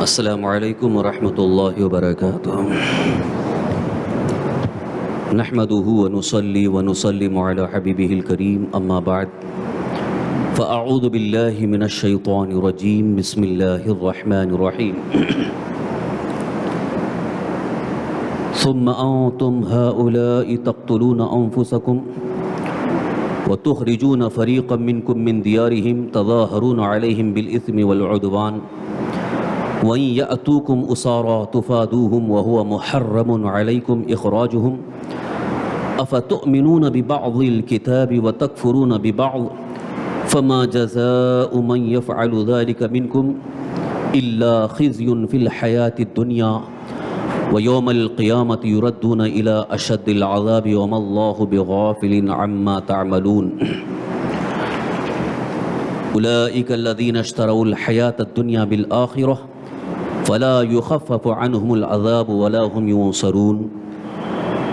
السلام علیکم ورحمۃ اللہ وبرکاتہ نحمده ونصلي ونسلم على حبیبه الکریم اما بعد فاعوذ باللہ من الشیطان الرجیم بسم اللہ الرحمن الرحیم ثم انتم هؤلاء تقتلون انفسکم وتخرجون فریقا منکم من دیارہم تظاہرون علیہم بالاثم والعدوان وَإِن يَأْتُوكُمْ أُسَارَى تُفَادُوهُمْ وَهُوَ مُحَرَّمٌ عَلَيْكُمْ إِخْرَاجُهُمْ أَفَتُؤْمِنُونَ بِبَعْضِ الْكِتَابِ وَتَكْفُرُونَ بِبَعْضٍ فَمَا جَزَاءُ مَنْ يَفْعَلُ ذَلِكَ مِنْكُمْ إِلَّا خِزْيٌ فِي الْحَيَاةِ الدُّنْيَا وَيَوْمَ الْقِيَامَةِ يُرَدُّونَ إِلَى أَشَدِّ الْعَذَابِ وَمَا اللَّهُ بِغَافِلٍ عَمَّا تَعْمَلُونَ أُولَئِكَ الَّذِينَ اشْتَرَوُا الْحَيَاةَ الدُّنْيَا بِالْآخِرَةِ فلا يخفف عنهم العذاب ولا هم ينصرون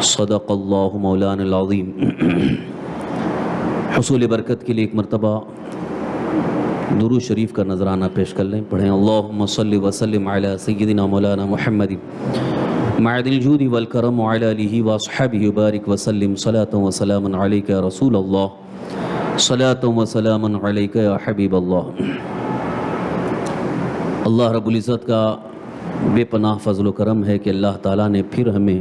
صدق اللہ مولانا العظیم۔ حصول برکت کے لیے ایک مرتبہ درود شریف کا نذرانہ پیش کر لیں، پڑھیں اللہم صلی وسلم علی سیدنا مولانا محمد معدن الجود والکرم وعلی آلہ واصحابہ وبارک وسلم صلاۃ وسلام علیک یا رسول اللہ، صلاۃ وسلام علیک یا حبیب اللہ۔ اللہ رب العزت کا بے پناہ فضل و کرم ہے کہ اللہ تعالیٰ نے پھر ہمیں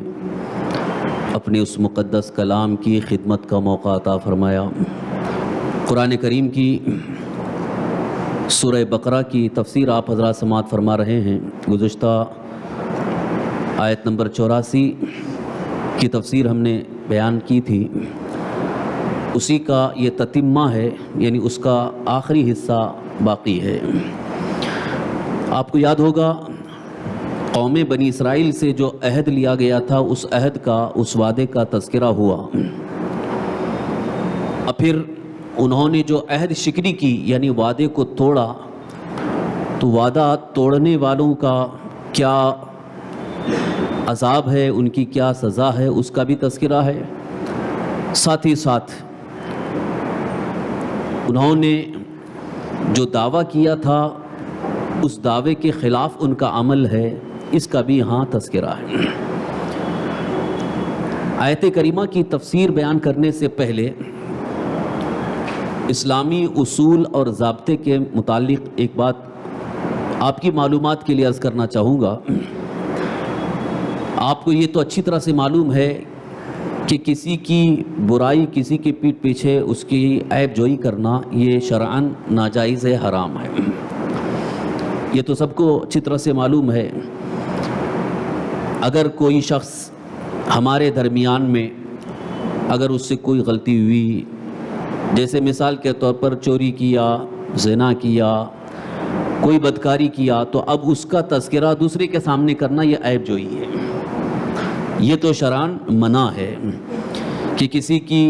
اپنے اس مقدس کلام کی خدمت کا موقع عطا فرمایا۔ قرآن کریم کی سورہ بقرہ کی تفسیر آپ حضرات سماعت فرما رہے ہیں۔ گزشتہ آیت نمبر 84 کی تفسیر ہم نے بیان کی تھی، اسی کا یہ تتمہ ہے، یعنی اس کا آخری حصہ باقی ہے۔ آپ کو یاد ہوگا قوم بنی اسرائیل سے جو عہد لیا گیا تھا، اس عہد کا، اس وعدے کا تذکرہ ہوا۔ اب پھر انہوں نے جو عہد شکنی کی یعنی وعدے کو توڑا، تو وعدہ توڑنے والوں کا کیا عذاب ہے، ان کی کیا سزا ہے، اس کا بھی تذکرہ ہے۔ ساتھ ہی ساتھ انہوں نے جو دعویٰ کیا تھا، اس دعوے کے خلاف ان کا عمل ہے، اس کا بھی یہاں تذکرہ ہے۔ آیت کریمہ کی تفسیر بیان کرنے سے پہلے اسلامی اصول اور ضابطے کے متعلق ایک بات آپ کی معلومات کے لیے عرض کرنا چاہوں گا۔ آپ کو یہ تو اچھی طرح سے معلوم ہے کہ کسی کی برائی، کسی کی پیٹھ پیچھے اس کی عیب جوئی کرنا یہ شرعاً ناجائز ہے، حرام ہے، یہ تو سب کو اچھی طرح سے معلوم ہے۔ اگر کوئی شخص ہمارے درمیان میں اگر اس سے کوئی غلطی ہوئی، جیسے مثال کے طور پر چوری کیا، زنا کیا، کوئی بدکاری کیا، تو اب اس کا تذکرہ دوسرے کے سامنے کرنا یہ عیب جوئی ہے، یہ تو شرعاً منع ہے کہ کسی کی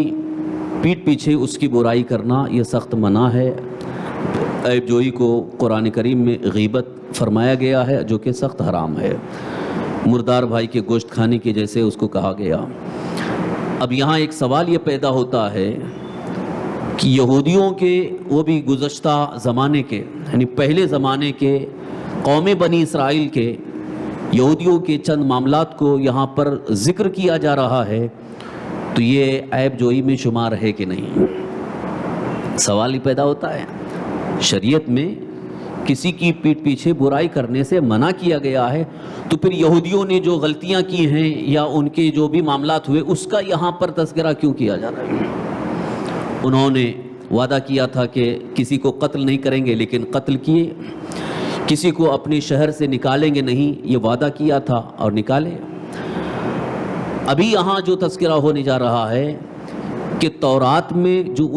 پیٹھ پیچھے اس کی برائی کرنا یہ سخت منع ہے۔ عیب جوئی کو قرآن کریم میں غیبت فرمایا گیا ہے، جو کہ سخت حرام ہے، مردار بھائی کے گوشت کھانے کے جیسے اس کو کہا گیا۔ اب یہاں ایک سوال یہ پیدا ہوتا ہے کہ یہودیوں کے، وہ بھی گزشتہ زمانے کے، یعنی پہلے زمانے کے قوم بنی اسرائیل کے یہودیوں کے چند معاملات کو یہاں پر ذکر کیا جا رہا ہے، تو یہ عیب جوئی میں شمار ہے کہ نہیں؟ سوال ہی پیدا ہوتا ہے۔ شریعت میں کسی کی پیٹھ پیچھے برائی کرنے سے منع کیا گیا ہے، تو پھر یہودیوں نے جو غلطیاں کی ہیں یا ان کے جو بھی معاملات ہوئے، اس کا یہاں پر تذکرہ کیوں کیا جا رہا ہے؟ انہوں نے وعدہ کیا تھا کہ کسی کو قتل نہیں کریں گے، لیکن قتل کیے، کسی کو اپنے شہر سے نکالیں گے نہیں، یہ وعدہ کیا تھا اور نکالے۔ ابھی یہاں جو تذکرہ ہونے جا رہا ہے کہ تورات میں جو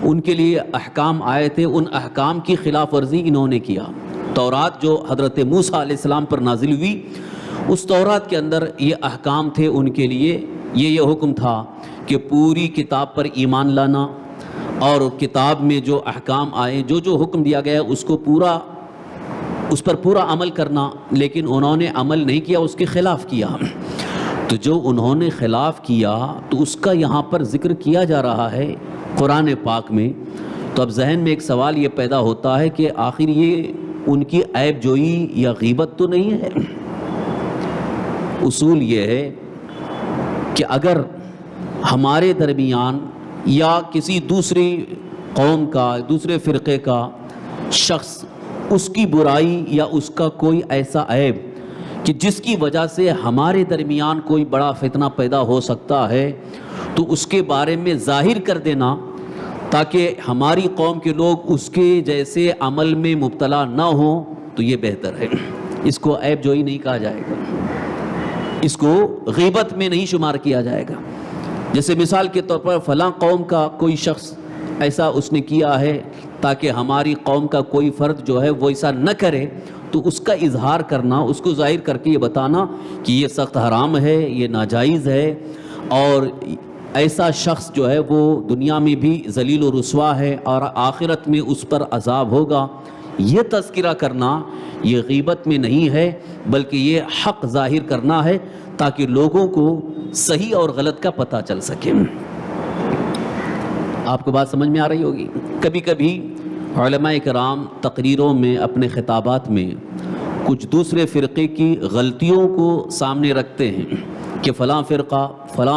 ان کے لیے احکام آئے تھے، ان احکام کی خلاف ورزی انہوں نے کیا۔ تورات جو حضرت موسیٰ علیہ السلام پر نازل ہوئی، اس تورات کے اندر یہ احکام تھے ان کے لیے، یہ حکم تھا کہ پوری کتاب پر ایمان لانا، اور کتاب میں جو احکام آئے، جو حکم دیا گیا اس پر پورا عمل کرنا، لیکن انہوں نے عمل نہیں کیا، اس کے خلاف کیا۔ تو جو انہوں نے خلاف کیا تو اس کا یہاں پر ذکر کیا جا رہا ہے قرآن پاک میں۔ تو اب ذہن میں ایک سوال یہ پیدا ہوتا ہے کہ آخر یہ ان کی عیب جوئی یا غیبت تو نہیں ہے۔ اصول یہ ہے کہ اگر ہمارے درمیان یا کسی دوسری قوم کا، دوسرے فرقے کا شخص، اس کی برائی یا اس کا کوئی ایسا عیب کہ جس کی وجہ سے ہمارے درمیان کوئی بڑا فتنہ پیدا ہو سکتا ہے، تو اس کے بارے میں ظاہر کر دینا تاکہ ہماری قوم کے لوگ اس کے جیسے عمل میں مبتلا نہ ہوں، تو یہ بہتر ہے۔ اس کو عیب جوئی نہیں کہا جائے گا، اس کو غیبت میں نہیں شمار کیا جائے گا۔ جیسے مثال کے طور پر فلاں قوم کا کوئی شخص ایسا اس نے کیا ہے تاکہ ہماری قوم کا کوئی فرد جو ہے وہ ایسا نہ کرے، تو اس کا اظہار کرنا، اس کو ظاہر کر کے یہ بتانا کہ یہ سخت حرام ہے، یہ ناجائز ہے، اور ایسا شخص جو ہے وہ دنیا میں بھی ذلیل و رسوا ہے اور آخرت میں اس پر عذاب ہوگا، یہ تذکرہ کرنا یہ غیبت میں نہیں ہے، بلکہ یہ حق ظاہر کرنا ہے تاکہ لوگوں کو صحیح اور غلط کا پتہ چل سکے۔ آپ کو بات سمجھ میں آ رہی ہوگی۔ کبھی کبھی علماء کرام تقریروں میں، اپنے خطابات میں کچھ دوسرے فرقے کی غلطیوں کو سامنے رکھتے ہیں کہ فلاں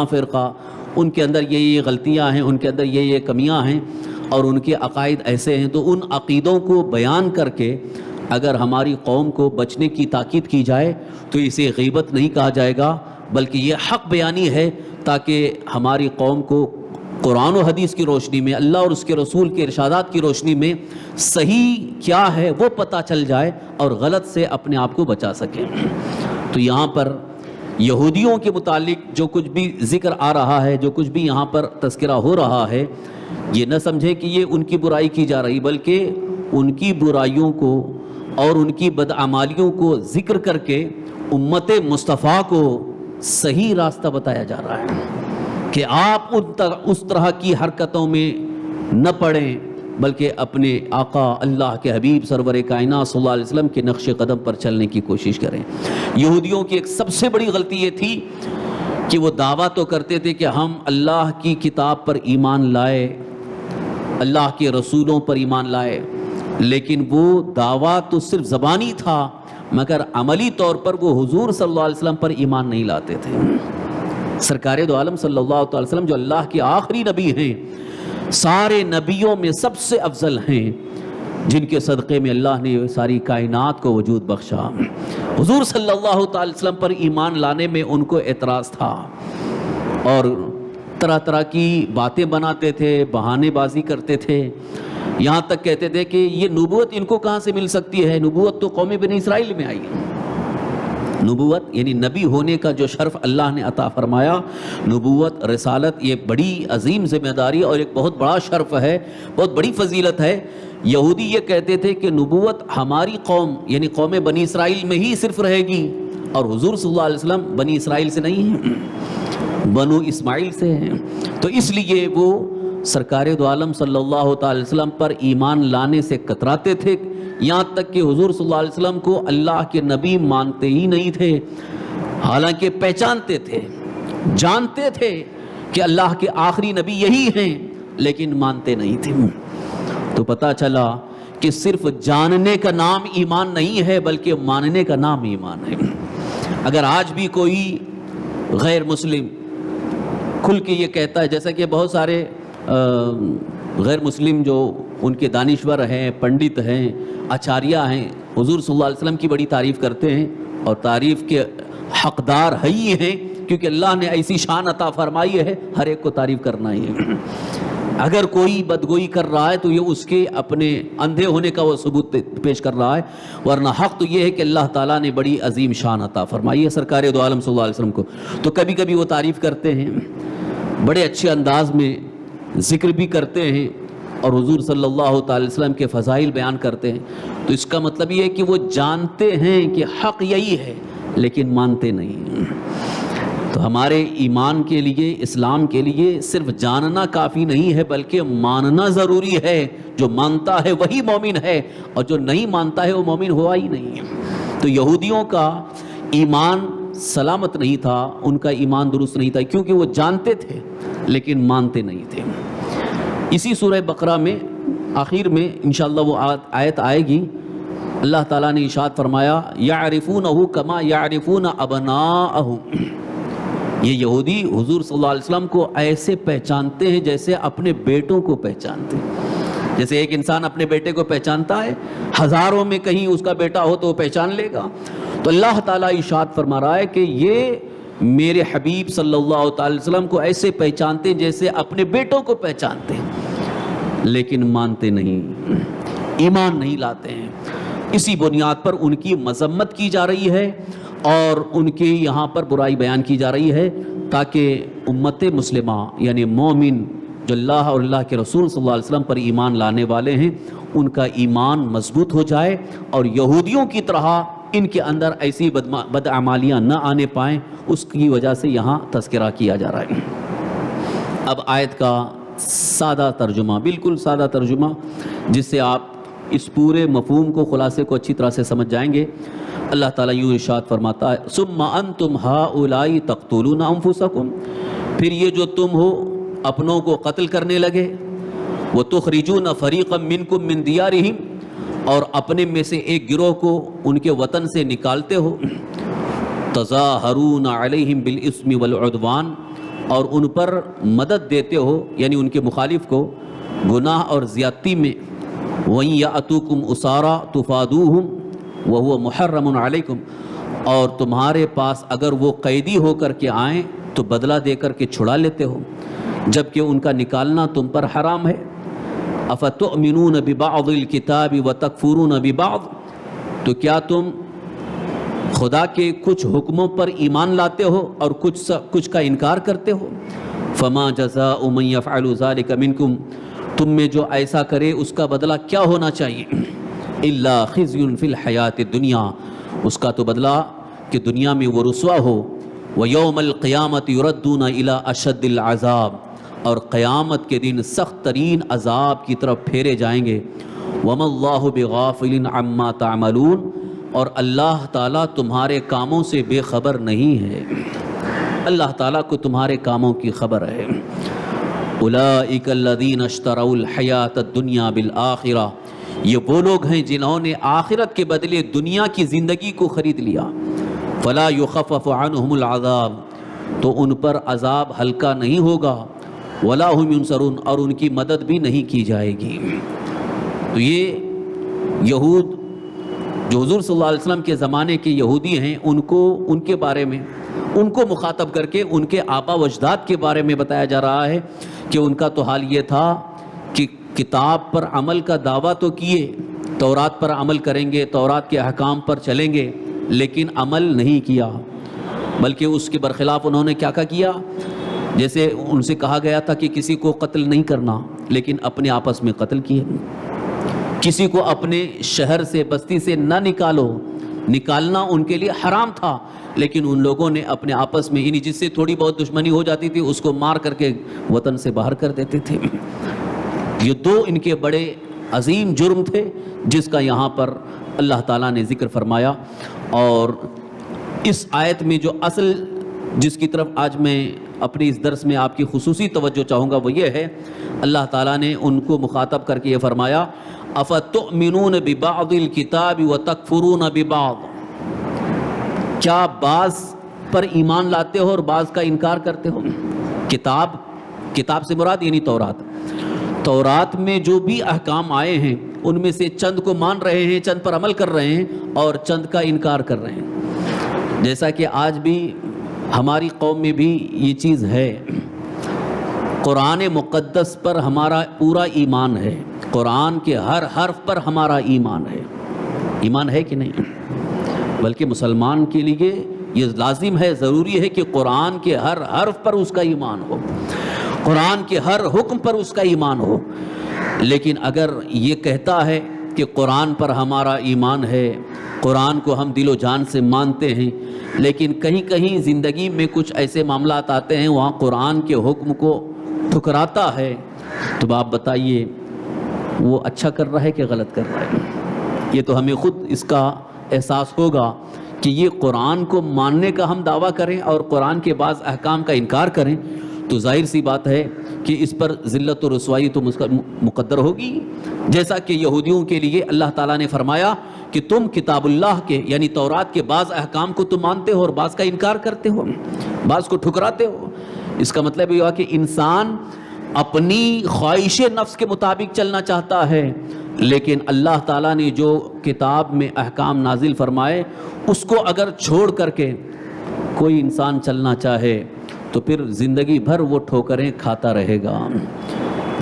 فرقہ ان کے اندر یہ غلطیاں ہیں، ان کے اندر یہ کمیاں ہیں، اور ان کے عقائد ایسے ہیں، تو ان عقیدوں کو بیان کر کے اگر ہماری قوم کو بچنے کی تاکید کی جائے تو اسے غیبت نہیں کہا جائے گا، بلکہ یہ حق بیانی ہے تاکہ ہماری قوم کو قرآن و حدیث کی روشنی میں، اللہ اور اس کے رسول کے ارشادات کی روشنی میں صحیح کیا ہے وہ پتہ چل جائے اور غلط سے اپنے آپ کو بچا سکیں۔ تو یہاں پر یہودیوں کے متعلق جو کچھ بھی ذکر آ رہا ہے، جو کچھ بھی یہاں پر تذکرہ ہو رہا ہے، یہ نہ سمجھیں کہ یہ ان کی برائی کی جا رہی، بلکہ ان کی برائیوں کو اور ان کی بدعمالیوں کو ذکر کر کے امت مصطفیٰ کو صحیح راستہ بتایا جا رہا ہے کہ آپ اس طرح کی حرکتوں میں نہ پڑیں، بلکہ اپنے آقا اللہ کے حبیب سرور کائنات صلی اللہ علیہ وسلم کے نقش قدم پر چلنے کی کوشش کریں۔ یہودیوں کی ایک سب سے بڑی غلطی یہ تھی کہ وہ دعویٰ تو کرتے تھے کہ ہم اللہ کی کتاب پر ایمان لائے، اللہ کے رسولوں پر ایمان لائے، لیکن وہ دعویٰ تو صرف زبانی تھا، مگر عملی طور پر وہ حضور صلی اللہ علیہ وسلم پر ایمان نہیں لاتے تھے۔ سرکار دو عالم صلی اللہ علیہ وسلم جو اللہ کے آخری نبی ہیں، سارے نبیوں میں سب سے افضل ہیں، جن کے صدقے میں اللہ نے ساری کائنات کو وجود بخشا، حضور صلی اللہ علیہ وسلم پر ایمان لانے میں ان کو اعتراض تھا اور طرح طرح کی باتیں بناتے تھے، بہانے بازی کرتے تھے، یہاں تک کہتے تھے کہ یہ نبوت ان کو کہاں سے مل سکتی ہے، نبوت تو قوم بنی اسرائیل میں آئی ہے۔ نبوت یعنی نبی ہونے کا جو شرف اللہ نے عطا فرمایا، نبوت، رسالت، یہ بڑی عظیم ذمہ داری اور ایک بہت بڑا شرف ہے، بہت بڑی فضیلت ہے۔ یہودی یہ کہتے تھے کہ نبوت ہماری قوم یعنی قوم بنی اسرائیل میں ہی صرف رہے گی، اور حضور صلی اللہ علیہ وسلم بنی اسرائیل سے نہیں ہیں، بنو اسماعیل سے ہیں، تو اس لیے وہ سرکار دو عالم صلی اللہ تعالی وسلم پر ایمان لانے سے کتراتے تھے، یہاں تک کہ حضور صلی اللہ علیہ وسلم کو اللہ کے نبی مانتے ہی نہیں تھے، حالانکہ پہچانتے تھے، جانتے تھے کہ اللہ کے آخری نبی یہی ہیں، لیکن مانتے نہیں تھے۔ تو پتہ چلا کہ صرف جاننے کا نام ایمان نہیں ہے، بلکہ ماننے کا نام ایمان ہے۔ اگر آج بھی کوئی غیر مسلم کھل کے یہ کہتا ہے، جیسا کہ بہت سارے غیر مسلم جو ان کے دانشور ہیں، پنڈت ہیں، آچاریہ ہیں، حضور صلی اللہ علیہ وسلم کی بڑی تعریف کرتے ہیں، اور تعریف کے حقدار ہی ہیں، کیونکہ اللہ نے ایسی شان عطا فرمائی ہے، ہر ایک کو تعریف کرنا ہی ہے۔ اگر کوئی بدگوئی کر رہا ہے تو یہ اس کے اپنے اندھے ہونے کا وہ ثبوت پیش کر رہا ہے، ورنہ حق تو یہ ہے کہ اللہ تعالیٰ نے بڑی عظیم شان عطا فرمائی ہے سرکار دو عالم صلی اللہ علیہ وسلم کو۔ تو کبھی کبھی وہ تعریف کرتے ہیں، بڑے اچھے انداز میں ذکر بھی کرتے ہیں، اور حضور صلی اللہ تعالی وسلم کے فضائل بیان کرتے ہیں، تو اس کا مطلب یہ ہے کہ وہ جانتے ہیں کہ حق یہی ہے، لیکن مانتے نہیں۔ تو ہمارے ایمان کے لیے، اسلام کے لیے صرف جاننا کافی نہیں ہے، بلکہ ماننا ضروری ہے۔ جو مانتا ہے وہی مومن ہے، اور جو نہیں مانتا ہے وہ مومن ہوا ہی نہیں ہے۔ تو یہودیوں کا ایمان سلامت نہیں تھا، ان کا ایمان درست نہیں تھا، کیونکہ وہ جانتے تھے لیکن مانتے نہیں تھے۔ اسی سورہ بقرہ میں آخر میں انشاءاللہ وہ آیت آئے گی اللہ تعالیٰ نے ارشاد فرمایا یعرفونہ کما یعرفون ابناءہم، یہ یہودی حضور صلی اللہ علیہ وسلم کو ایسے پہچانتے ہیں جیسے اپنے بیٹوں کو پہچانتے ہیں۔ جیسے ایک انسان اپنے بیٹے کو پہچانتا ہے، ہزاروں میں کہیں اس کا بیٹا ہو تو وہ پہچان لے گا، تو اللہ تعالیٰ ارشاد فرما رہا ہے کہ یہ میرے حبیب صلی اللہ تعالی وسلم کو ایسے پہچانتے ہیں جیسے اپنے بیٹوں کو پہچانتے ہیں، لیکن مانتے نہیں، ایمان نہیں لاتے ہیں۔ اسی بنیاد پر ان کی مذمت کی جا رہی ہے اور ان کی یہاں پر برائی بیان کی جا رہی ہے، تاکہ امت مسلمہ یعنی مومن جو اللہ اور اللہ کے رسول صلی اللہ علیہ وسلم پر ایمان لانے والے ہیں، ان کا ایمان مضبوط ہو جائے اور یہودیوں کی طرح ان کے اندر ایسی بدعمالیاں نہ آنے پائیں، اس کی وجہ سے یہاں تذکرہ کیا جا رہا ہے۔ اب آیت کا سادہ ترجمہ، بالکل سادہ ترجمہ، جس سے آپ اس پورے مفہوم کو، خلاصے کو اچھی طرح سے سمجھ جائیں گے۔ اللہ تعالیٰ یوں ارشاد فرماتا ہے ثم انتم ہؤلاء تقتلون انفسکم، پھر یہ جو تم ہو اپنوں کو قتل کرنے لگے، وتخرجون فریقا منکم من دیارہم، اور اپنے میں سے ایک گروہ کو ان کے وطن سے نکالتے ہو، تظاہرون علیہم بالاسم والعدوان، اور ان پر مدد دیتے ہو یعنی ان کے مخالف کو گناہ اور زیادتی میں، وَإِن يَأْتُوكُمْ أُسَارَىٰ تُفَادُوهُمْ وَهُوَ مُحَرَّمٌ عَلَيْكُمْ، اور تمہارے پاس اگر وہ قیدی ہو کر کے آئیں تو بدلہ دے کر کے چھڑا لیتے ہو، جبکہ ان کا نکالنا تم پر حرام ہے۔ أَفَتُؤْمِنُونَ بِبَعْضِ الْكِتَابِ وَتَكْفُرُونَ بِبَعْضِ، تو کیا تم خدا کے کچھ حکموں پر ایمان لاتے ہو اور کچھ کا انکار کرتے ہو؟ فَمَا جَزَاءُ مَن يَفْعَلُ ذَلِكَ مِنكُمْ، تم میں جو ایسا کرے اس کا بدلہ کیا ہونا چاہیے؟ إِلَّا خِزْيٌ فِي الْحَيَاةِ الدُّنْيَا، اس کا تو بدلہ کہ دنیا میں وہ رسوا ہو، وَيَوْمَ الْقِيَامَةِ يُرَدُّونَ إِلَىٰ أَشَدِّ الْعَذَابِ، اور قیامت کے دن سخت ترین عذاب کی طرف پھیرے جائیں گے۔ وَمَا اللَّهُ بِغَافِلٍ عَمَّا تَعْمَلُونَ، اور اللہ تعالیٰ تمہارے کاموں سے بے خبر نہیں ہے، اللہ تعالیٰ کو تمہارے کاموں کی خبر ہے۔ اولئک الذین اشتروا الحیاۃ الدنیا بالآخرہ، یہ وہ لوگ ہیں جنہوں نے آخرت کے بدلے دنیا کی زندگی کو خرید لیا۔ فلا یخفف عنہم العذاب، تو ان پر عذاب ہلکا نہیں ہوگا، ولا هم ینصرون، اور ان کی مدد بھی نہیں کی جائے گی۔ تو یہ یہود جو حضور صلی اللہ علیہ وسلم کے زمانے کے یہودی ہیں، ان کے بارے میں، ان کو مخاطب کر کے ان کے آبا و اجداد کے بارے میں بتایا جا رہا ہے کہ ان کا تو حال یہ تھا کہ کتاب پر عمل کا دعویٰ تو کیے، تورات پر عمل کریں گے، تورات کے احکام پر چلیں گے، لیکن عمل نہیں کیا، بلکہ اس کے برخلاف انہوں نے کیا کیا؟ جیسے ان سے کہا گیا تھا کہ کسی کو قتل نہیں کرنا، لیکن اپنے آپس میں قتل کیے، کسی کو اپنے شہر سے، بستی سے نہ نکالو، نکالنا ان کے لیے حرام تھا، لیکن ان لوگوں نے اپنے آپس میں، یعنی جس سے تھوڑی بہت دشمنی ہو جاتی تھی اس کو مار کر کے وطن سے باہر کر دیتے تھے۔ یہ دو ان کے بڑے عظیم جرم تھے جس کا یہاں پر اللہ تعالیٰ نے ذکر فرمایا۔ اور اس آیت میں جو اصل جس کی طرف آج میں اپنی اس درس میں آپ کی خصوصی توجہ چاہوں گا وہ یہ ہے، اللہ تعالیٰ نے ان کو مخاطب کر کے یہ فرمایا اَفَتُؤْمِنُونَ بِبَعْضِ الْكِتَابِ وَتَكْفُرُونَ بِبَعْضِ، کیا بعض پر ایمان لاتے ہو اور بعض کا انکار کرتے ہو؟ کتاب سے مراد یعنی تورات میں جو بھی احکام آئے ہیں ان میں سے چند کو مان رہے ہیں، چند پر عمل کر رہے ہیں اور چند کا انکار کر رہے ہیں۔ جیسا کہ آج بھی ہماری قوم میں بھی یہ چیز ہے، قرآن مقدس پر ہمارا پورا ایمان ہے، قرآن کے ہر حرف پر ہمارا ایمان ہے، ایمان ہے کہ نہیں؟ بلکہ مسلمان کے لیے یہ لازم ہے، ضروری ہے کہ قرآن کے ہر حرف پر اس کا ایمان ہو، قرآن کے ہر حکم پر اس کا ایمان ہو۔ لیکن اگر یہ کہتا ہے کہ قرآن پر ہمارا ایمان ہے، قرآن کو ہم دل و جان سے مانتے ہیں، لیکن کہیں کہیں زندگی میں کچھ ایسے معاملات آتے ہیں وہاں قرآن کے حکم کو ٹھکراتا ہے، تو آپ بتائیے وہ اچھا کر رہا ہے کہ غلط کر رہا ہے؟ یہ تو ہمیں خود اس کا احساس ہوگا کہ یہ قرآن کو ماننے کا ہم دعویٰ کریں اور قرآن کے بعض احکام کا انکار کریں تو ظاہر سی بات ہے کہ اس پر ذلت و رسوائی تو مقدر ہوگی، جیسا کہ یہودیوں کے لیے اللہ تعالیٰ نے فرمایا کہ تم کتاب اللہ کے یعنی تورات کے بعض احکام کو تم مانتے ہو اور بعض کا انکار کرتے ہو، بعض کو ٹھکراتے ہو۔ اس کا مطلب یہ ہوا کہ انسان اپنی خواہش نفس کے مطابق چلنا چاہتا ہے، لیکن اللہ تعالیٰ نے جو کتاب میں احکام نازل فرمائے اس کو اگر چھوڑ کر کے کوئی انسان چلنا چاہے تو پھر زندگی بھر وہ ٹھوکریں کھاتا رہے گا،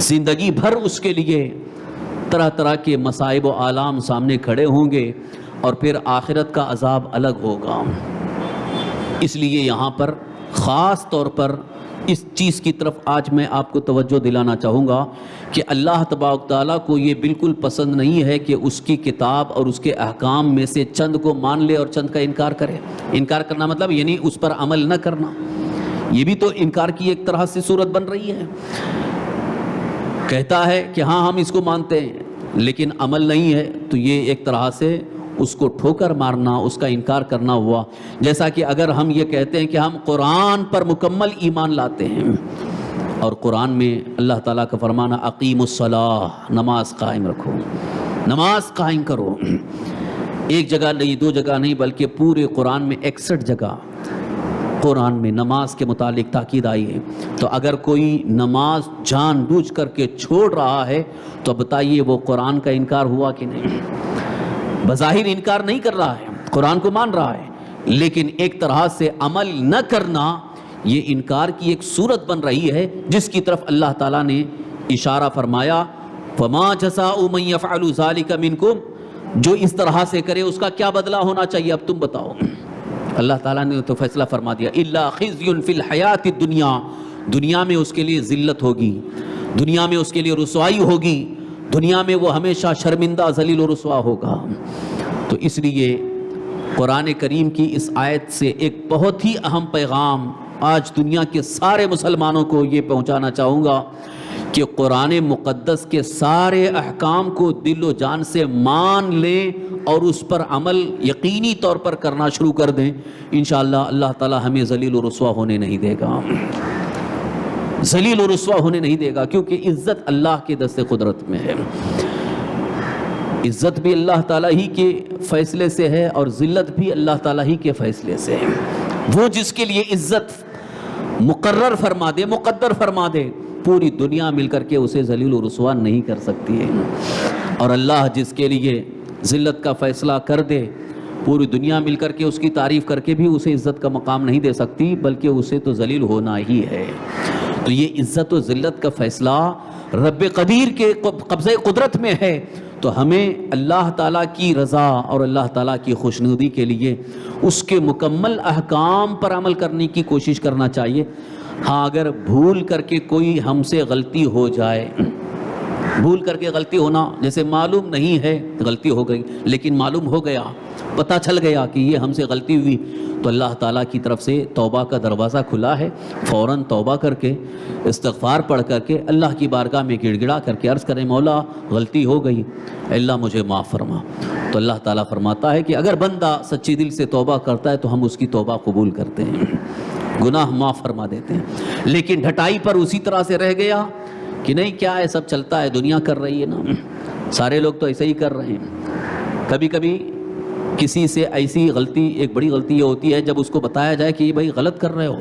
زندگی بھر اس کے لیے طرح طرح کے مصائب و آلام سامنے کھڑے ہوں گے اور پھر آخرت کا عذاب الگ ہوگا۔ اس لیے یہاں پر خاص طور پر اس چیز کی طرف آج میں آپ کو توجہ دلانا چاہوں گا کہ اللہ تبارک تعالیٰ کو یہ بالکل پسند نہیں ہے کہ اس کی کتاب اور اس کے احکام میں سے چند کو مان لے اور چند کا انکار کرے۔ انکار کرنا مطلب یعنی اس پر عمل نہ کرنا، یہ بھی تو انکار کی ایک طرح سے صورت بن رہی ہے۔ کہتا ہے کہ ہاں ہم اس کو مانتے ہیں لیکن عمل نہیں ہے، تو یہ ایک طرح سے اس کو ٹھوکر مارنا، اس کا انکار کرنا ہوا۔ جیسا کہ اگر ہم یہ کہتے ہیں کہ ہم قرآن پر مکمل ایمان لاتے ہیں، اور قرآن میں اللہ تعالیٰ کا فرمانا اقیم الصلاۃ، نماز قائم رکھو، نماز قائم کرو، ایک جگہ نہیں دو جگہ نہیں بلکہ پورے قرآن میں 61 جگہ قرآن میں نماز کے متعلق تاکید آئی ہے۔ تو اگر کوئی نماز جان بوجھ کر کے چھوڑ رہا ہے تو بتائیے وہ قرآن کا انکار ہوا کہ نہیں؟ بظاہر انکار نہیں کر رہا ہے، قرآن کو مان رہا ہے، لیکن ایک طرح سے عمل نہ کرنا یہ انکار کی ایک صورت بن رہی ہے، جس کی طرف اللہ تعالیٰ نے اشارہ فرمایا فَمَا جَزَاءُ مَن يَفْعَلُ ذَلِكَ مِنكُمْ، جو اس طرح سے کرے اس کا کیا بدلہ ہونا چاہیے، اب تم بتاؤ۔ اللہ تعالیٰ نے تو فیصلہ فرما دیا إِلَّا خِزْيٌ فِي الْحَيَاةِ الدُّنْيَا، دنیا میں اس کے لیے ذلت ہوگی، دنیا میں اس کے لیے رسوائی ہوگی، دنیا میں وہ ہمیشہ شرمندہ ذلیل و رسوا ہوگا۔ تو اس لیے قرآن کریم کی اس آیت سے ایک بہت ہی اہم پیغام آج دنیا کے سارے مسلمانوں کو یہ پہنچانا چاہوں گا کہ قرآن مقدس کے سارے احکام کو دل و جان سے مان لیں اور اس پر عمل یقینی طور پر کرنا شروع کر دیں۔ انشاءاللہ اللہ تعالی ہمیں ذلیل و رسوا ہونے نہیں دے گا، ذلیل و رسوا ہونے نہیں دے گا، کیونکہ عزت اللہ کے دست قدرت میں ہے۔ عزت بھی اللہ تعالیٰ ہی کے فیصلے سے ہے اور ذلت بھی اللہ تعالیٰ ہی کے فیصلے سے ہے۔ وہ جس کے لیے عزت مقرر فرما دے، مقدر فرما دے، پوری دنیا مل کر کے اسے ذلیل و رسوا نہیں کر سکتی ہے، اور اللہ جس کے لیے ذلت کا فیصلہ کر دے، پوری دنیا مل کر کے اس کی تعریف کر کے بھی اسے عزت کا مقام نہیں دے سکتی، بلکہ اسے تو ذلیل ہونا ہی ہے۔ تو یہ عزت و ذلت کا فیصلہ رب قدیر کے قبضہ قدرت میں ہے، تو ہمیں اللہ تعالیٰ کی رضا اور اللہ تعالیٰ کی خوشنودی کے لیے اس کے مکمل احکام پر عمل کرنے کی کوشش کرنا چاہیے۔ ہاں اگر بھول کر کے کوئی ہم سے غلطی ہو جائے، بھول کر کے غلطی ہونا جیسے معلوم نہیں ہے غلطی ہو گئی لیکن معلوم ہو گیا، پتہ چل گیا کہ یہ ہم سے غلطی ہوئی، تو اللہ تعالیٰ کی طرف سے توبہ کا دروازہ کھلا ہے، فوراً توبہ کر کے استغفار پڑھ کر کے اللہ کی بارگاہ میں گڑ گڑا کر کے عرض کریں مولا غلطی ہو گئی، اللہ مجھے معاف فرما۔ تو اللہ تعالیٰ فرماتا ہے کہ اگر بندہ سچی دل سے توبہ کرتا ہے تو ہم اس کی توبہ قبول کرتے ہیں، گناہ معاف فرما دیتے ہیں۔ لیکن ڈھٹائی پر اسی طرح سے رہ گیا کہ نہیں کیا ہے، سب چلتا ہے، دنیا کر رہی ہے نا، سارے لوگ تو ایسے ہی کر رہے ہیں۔ کبھی کبھی کسی سے ایسی غلطی، ایک بڑی غلطی یہ ہوتی ہے جب اس کو بتایا جائے کہ یہ بھائی غلط کر رہے ہو،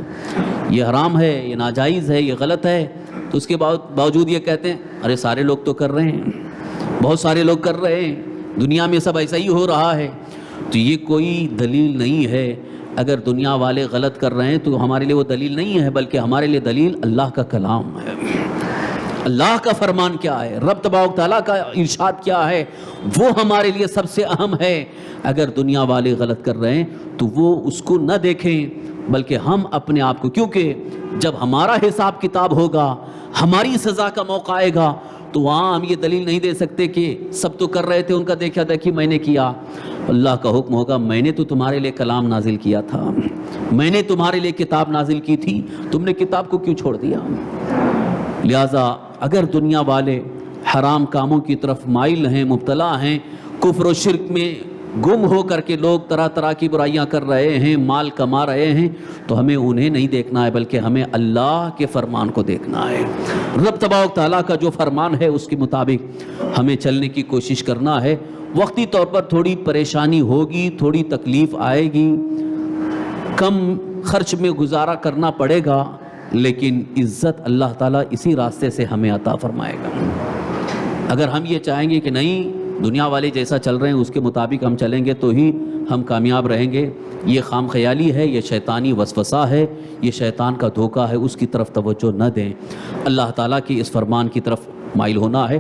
یہ حرام ہے، یہ ناجائز ہے، یہ غلط ہے، تو اس کے باوجود یہ کہتے ہیں ارے سارے لوگ تو کر رہے ہیں، بہت سارے لوگ کر رہے ہیں، دنیا میں سب ایسا ہی ہو رہا ہے۔ تو یہ کوئی دلیل نہیں ہے۔ اگر دنیا والے غلط کر رہے ہیں تو ہمارے لیے وہ دلیل نہیں ہے، بلکہ ہمارے لیے دلیل اللہ کا کلام ہے، اللہ کا فرمان کیا ہے، رب تبارک تعالیٰ کا ارشاد کیا ہے، وہ ہمارے لیے سب سے اہم ہے۔ اگر دنیا والے غلط کر رہے ہیں تو وہ اس کو نہ دیکھیں، بلکہ ہم اپنے آپ کو، کیونکہ جب ہمارا حساب کتاب ہوگا، ہماری سزا کا موقع آئے گا، تو وہاں ہم یہ دلیل نہیں دے سکتے کہ سب تو کر رہے تھے، ان کا دیکھا دیکھی میں نے کیا۔ اللہ کا حکم ہوگا میں نے تو تمہارے لیے کلام نازل کیا تھا، میں نے تمہارے لیے کتاب نازل کی تھی، تم نے کتاب کو کیوں چھوڑ دیا؟ لہٰذا اگر دنیا والے حرام کاموں کی طرف مائل ہیں، مبتلا ہیں، کفر و شرک میں گم ہو کر کے لوگ طرح طرح کی برائیاں کر رہے ہیں، مال کما رہے ہیں، تو ہمیں انہیں نہیں دیکھنا ہے، بلکہ ہمیں اللہ کے فرمان کو دیکھنا ہے۔ رب تبارک تعالیٰ کا جو فرمان ہے اس کے مطابق ہمیں چلنے کی کوشش کرنا ہے، وقتی طور پر تھوڑی پریشانی ہوگی، تھوڑی تکلیف آئے گی، کم خرچ میں گزارا کرنا پڑے گا، لیکن عزت اللہ تعالیٰ اسی راستے سے ہمیں عطا فرمائے گا۔ اگر ہم یہ چاہیں گے کہ نہیں دنیا والے جیسا چل رہے ہیں اس کے مطابق ہم چلیں گے تو ہی ہم کامیاب رہیں گے، یہ خام خیالی ہے، یہ شیطانی وسوسہ ہے، یہ شیطان کا دھوکہ ہے، اس کی طرف توجہ نہ دیں۔ اللہ تعالیٰ کے اس فرمان کی طرف مائل ہونا ہے۔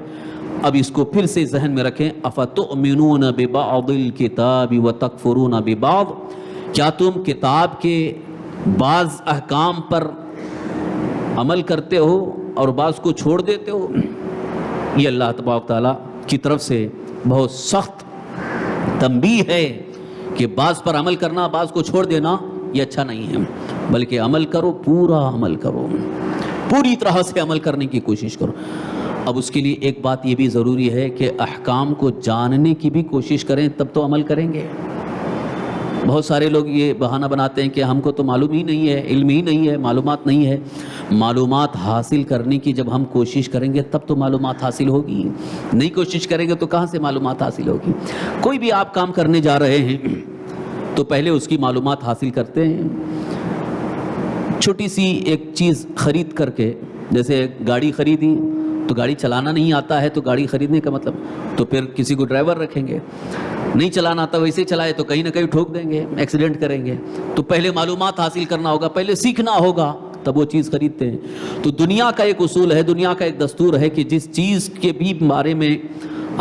اب اس کو پھر سے ذہن میں رکھیں، افتؤمنون ببعض الکتاب وتکفرون ببعض، کیا تم کتاب کے بعض احکام پر عمل کرتے ہو اور بعض کو چھوڑ دیتے ہو؟ یہ اللہ تبارک تعالیٰ کی طرف سے بہت سخت تنبیہ ہے کہ بعض پر عمل کرنا، بعض کو چھوڑ دینا یہ اچھا نہیں ہے، بلکہ عمل کرو، پورا عمل کرو، پوری طرح سے عمل کرنے کی کوشش کرو۔ اب اس کے لیے ایک بات یہ بھی ضروری ہے کہ احکام کو جاننے کی بھی کوشش کریں، تب تو عمل کریں گے۔ بہت سارے لوگ یہ بہانہ بناتے ہیں کہ ہم کو تو معلوم ہی نہیں ہے، علم ہی نہیں ہے، معلومات نہیں ہے۔ معلومات حاصل کرنے کی جب ہم کوشش کریں گے تب تو معلومات حاصل ہوگی، نہیں کوشش کریں گے تو کہاں سے معلومات حاصل ہوگی؟ کوئی بھی آپ کام کرنے جا رہے ہیں تو پہلے اس کی معلومات حاصل کرتے ہیں۔ چھوٹی سی ایک چیز خرید کر کے، جیسے گاڑی خریدی تو گاڑی چلانا نہیں آتا ہے تو گاڑی خریدنے کا مطلب تو پھر کسی کو ڈرائیور رکھیں گے، نہیں چلانا آتا ویسے چلائے تو کہیں نہ کہیں ٹھوک دیں گے، ایکسیڈنٹ کریں گے۔ تو پہلے معلومات حاصل کرنا ہوگا، پہلے سیکھنا ہوگا، تب وہ چیز خریدتے ہیں۔ تو دنیا کا ایک اصول ہے، دنیا کا ایک دستور ہے کہ جس چیز کے بھی بارے میں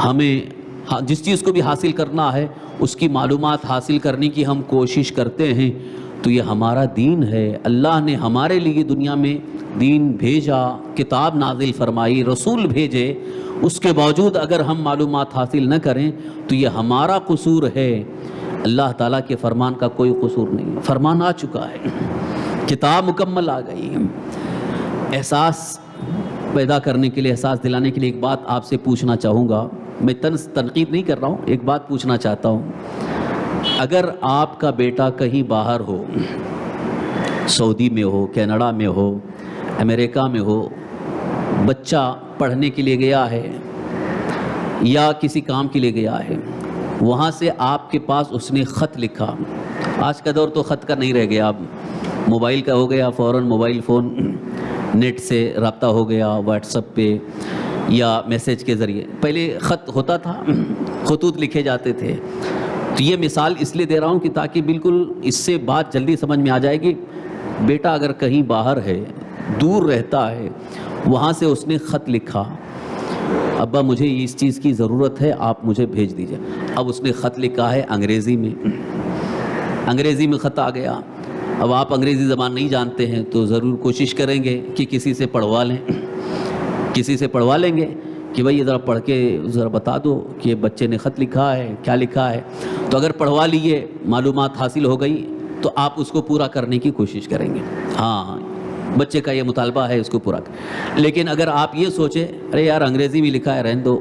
ہمیں، جس چیز کو بھی حاصل کرنا ہے اس کی معلومات حاصل کرنے کی ہم کوشش کرتے ہیں، تو یہ ہمارا دین ہے۔ اللہ نے ہمارے لیے دنیا میں دین بھیجا، کتاب نازل فرمائی، رسول بھیجے، اس کے باوجود اگر ہم معلومات حاصل نہ کریں تو یہ ہمارا قصور ہے، اللہ تعالیٰ کے فرمان کا کوئی قصور نہیں۔ فرمان آ چکا ہے، کتاب مکمل آ گئی۔ احساس پیدا کرنے کے لیے، احساس دلانے کے لیے ایک بات آپ سے پوچھنا چاہوں گا، میں تنقید نہیں کر رہا ہوں، ایک بات پوچھنا چاہتا ہوں۔ اگر آپ کا بیٹا کہیں باہر ہو، سعودی میں ہو، کینیڈا میں ہو، امریکہ میں ہو، بچہ پڑھنے کے لیے گیا ہے یا کسی کام کے لیے گیا ہے، وہاں سے آپ کے پاس اس نے خط لکھا، آج کا دور تو خط کا نہیں رہ گیا، اب موبائل کا ہو گیا، فوراً موبائل فون نیٹ سے رابطہ ہو گیا، واٹس ایپ پہ یا میسیج کے ذریعے۔ پہلے خط ہوتا تھا، خطوط لکھے جاتے تھے۔ تو یہ مثال اس لیے دے رہا ہوں کہ تاکہ بالکل اس سے بات جلدی سمجھ میں آ جائے گی۔ بیٹا اگر کہیں باہر ہے، دور رہتا ہے، وہاں سے اس نے خط لکھا، ابا مجھے اس چیز کی ضرورت ہے، آپ مجھے بھیج دیجئے۔ اب اس نے خط لکھا ہے انگریزی میں، انگریزی میں خط آ گیا۔ اب آپ انگریزی زبان نہیں جانتے ہیں تو ضرور کوشش کریں گے کہ کسی سے پڑھوا لیں، کسی سے پڑھوا لیں گے کہ بھائی ذرا پڑھ کے ذرا بتا دو کہ بچے نے خط لکھا ہے، کیا لکھا ہے۔ تو اگر پڑھوا لیے، معلومات حاصل ہو گئی تو آپ اس کو پورا کرنے کی کوشش کریں گے، ہاں بچے کا یہ مطالبہ ہے، اس کو پورا کر۔ لیکن اگر آپ یہ سوچیں ارے یار انگریزی میں لکھا ہے، رہنے دو،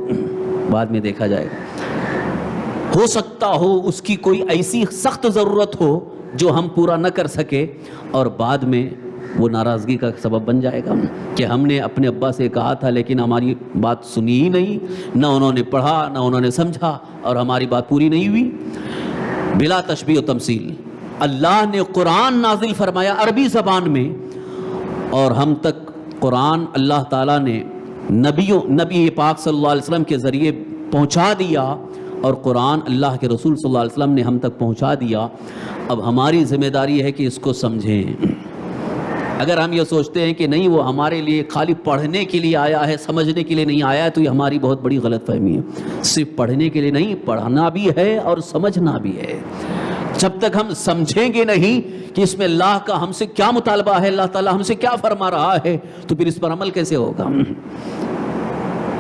بعد میں دیکھا جائے گا، ہو سکتا ہو اس کی کوئی ایسی سخت ضرورت ہو جو ہم پورا نہ کر سکے اور بعد میں وہ ناراضگی کا سبب بن جائے گا کہ ہم نے اپنے ابا سے کہا تھا لیکن ہماری بات سنی ہی نہیں، نہ انہوں نے پڑھا نہ انہوں نے سمجھا اور ہماری بات پوری نہیں ہوئی۔ بلا تشبیہ و تمثیل اللہ نے قرآن نازل فرمایا عربی زبان میں، اور ہم تک قرآن اللہ تعالیٰ نے نبی پاک صلی اللہ علیہ وسلم کے ذریعے پہنچا دیا، اور قرآن اللہ کے رسول صلی اللہ علیہ وسلم نے ہم تک پہنچا دیا۔ اب ہماری ذمہ داری ہے کہ اس کو سمجھیں۔ اگر ہم یہ سوچتے ہیں کہ نہیں وہ ہمارے لیے خالی پڑھنے کے لیے آیا ہے، سمجھنے کے لیے نہیں آیا ہے، تو یہ ہماری بہت بڑی غلط فہمی ہے۔ صرف پڑھنے کے لیے نہیں، پڑھنا بھی ہے اور سمجھنا بھی ہے۔ جب تک ہم سمجھیں گے نہیں کہ اس میں اللہ کا ہم سے کیا مطالبہ ہے، اللہ تعالیٰ ہم سے کیا فرما رہا ہے، تو پھر اس پر عمل کیسے ہوگا؟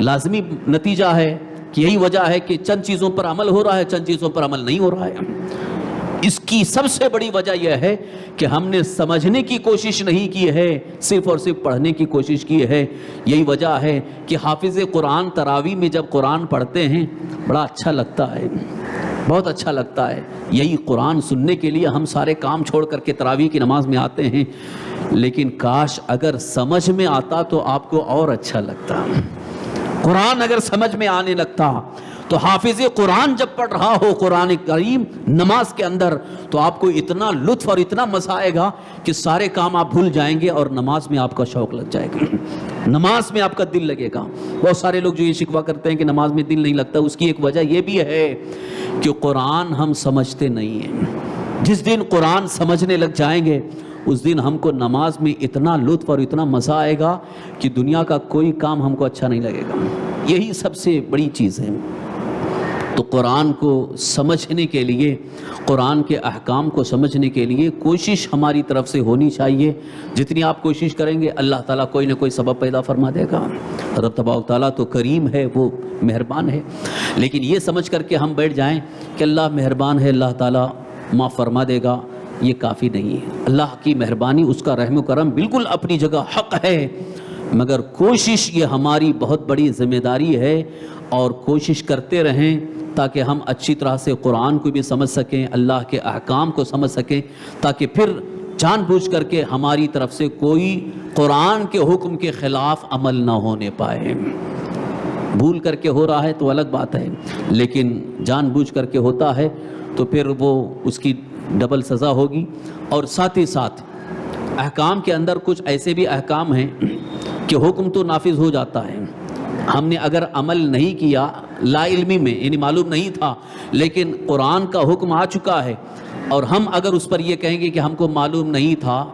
لازمی نتیجہ ہے کہ یہی وجہ ہے کہ چند چیزوں پر عمل ہو رہا ہے، چند چیزوں پر عمل نہیں ہو رہا ہے۔ اس کی سب سے بڑی وجہ یہ ہے کہ ہم نے سمجھنے کی کوشش نہیں کی ہے، صرف اور صرف پڑھنے کی کوشش کی ہے۔ یہی وجہ ہے کہ حافظ قرآن تراویح میں جب قرآن پڑھتے ہیں بڑا اچھا لگتا ہے، بہت اچھا لگتا ہے۔ یہی قرآن سننے کے لیے ہم سارے کام چھوڑ کر کے تراویح کی نماز میں آتے ہیں، لیکن کاش اگر سمجھ میں آتا تو آپ کو اور اچھا لگتا۔ قرآن اگر سمجھ میں آنے لگتا تو حافظ قرآن جب پڑھ رہا ہو قرآن کریم نماز کے اندر تو آپ کو اتنا لطف اور اتنا مزہ آئے گا کہ سارے کام آپ بھول جائیں گے اور نماز میں آپ کا شوق لگ جائے گا، نماز میں آپ کا دل لگے گا۔ بہت سارے لوگ جو یہ شکوہ کرتے ہیں کہ نماز میں دل نہیں لگتا، اس کی ایک وجہ یہ بھی ہے کہ قرآن ہم سمجھتے نہیں ہیں۔ جس دن قرآن سمجھنے لگ جائیں گے اس دن ہم کو نماز میں اتنا لطف اور اتنا مزہ آئے گا کہ دنیا کا کوئی کام ہم کو اچھا نہیں لگے گا۔ یہی سب سے بڑی چیز ہے۔ تو قرآن کو سمجھنے کے لیے، قرآن کے احکام کو سمجھنے کے لیے کوشش ہماری طرف سے ہونی چاہیے۔ جتنی آپ کوشش کریں گے اللہ تعالیٰ کوئی نہ کوئی سبب پیدا فرما دے گا۔ رب تبارک تعالیٰ تو کریم ہے، وہ مہربان ہے، لیکن یہ سمجھ کر کے ہم بیٹھ جائیں کہ اللہ مہربان ہے، اللہ تعالیٰ معاف فرما دے گا، یہ کافی نہیں ہے۔ اللہ کی مہربانی، اس کا رحم و کرم بالکل اپنی جگہ حق ہے، مگر کوشش یہ ہماری بہت بڑی ذمہ داری ہے، اور کوشش کرتے رہیں تاکہ ہم اچھی طرح سے قرآن کو بھی سمجھ سکیں، اللہ کے احکام کو سمجھ سکیں، تاکہ پھر جان بوجھ کر کے ہماری طرف سے کوئی قرآن کے حکم کے خلاف عمل نہ ہونے پائے۔ بھول کر کے ہو رہا ہے تو الگ بات ہے، لیکن جان بوجھ کر کے ہوتا ہے تو پھر وہ اس کی ڈبل سزا ہوگی۔ اور ساتھ ہی ساتھ احکام کے اندر کچھ ایسے بھی احکام ہیں کہ حکم تو نافذ ہو جاتا ہے، ہم نے اگر عمل نہیں کیا لا علمی میں، یعنی معلوم نہیں تھا، لیکن قرآن کا حکم آ چکا ہے اور ہم اگر اس پر یہ کہیں گے کہ ہم کو معلوم نہیں تھا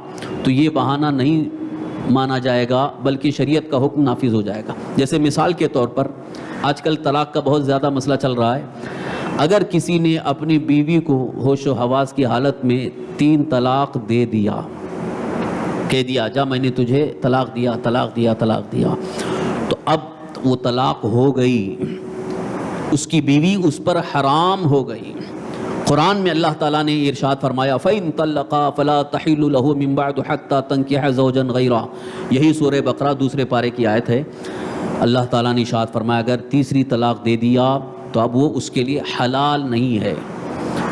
تو یہ بہانہ نہیں مانا جائے گا، بلکہ شریعت کا حکم نافذ ہو جائے گا۔ جیسے مثال کے طور پر آج کل طلاق کا بہت زیادہ مسئلہ چل رہا ہے۔ اگر کسی نے اپنی بیوی کو ہوش و حواس کی حالت میں 3 طلاق دے دیا، کہہ دیا جا میں نے تجھے طلاق دیا طلاق دیا طلاق دیا، تو اب وہ طلاق ہو گئی، اس کی بیوی اس پر حرام ہو گئی۔ قرآن میں اللہ تعالیٰ نے ارشاد فرمایا فَإِن طَلَّقَا فَلَا تَحِلُّ لَهُ مِن بَعْدُ حَتَّى تَنكِحَ زَوْجًا غَيْرَهُ، یہی سورہ بقرہ دوسرے پارے کی آیت ہے۔ اللہ تعالیٰ نے ارشاد فرمایا اگر تیسری طلاق دے دیا تو اب وہ اس کے لیے حلال نہیں ہے،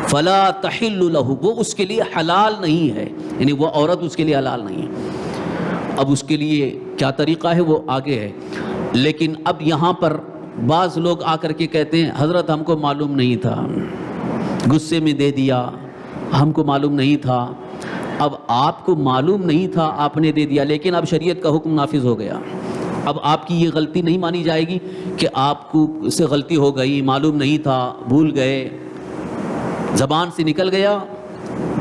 فَلَا تَحِلُّ لَهُ، وہ اس کے لیے حلال نہیں ہے، یعنی وہ عورت اس کے لیے حلال نہیں ہے۔ اب اس کے لیے کیا طریقہ ہے وہ آگے ہے، لیکن اب یہاں پر بعض لوگ آ کر کے کہتے ہیں حضرت ہم کو معلوم نہیں تھا، غصے میں دے دیا، ہم کو معلوم نہیں تھا۔ اب آپ کو معلوم نہیں تھا، آپ نے دے دیا، لیکن اب شریعت کا حکم نافذ ہو گیا۔ اب آپ کی یہ غلطی نہیں مانی جائے گی کہ آپ کو اس سے غلطی ہو گئی، معلوم نہیں تھا، بھول گئے، زبان سے نکل گیا،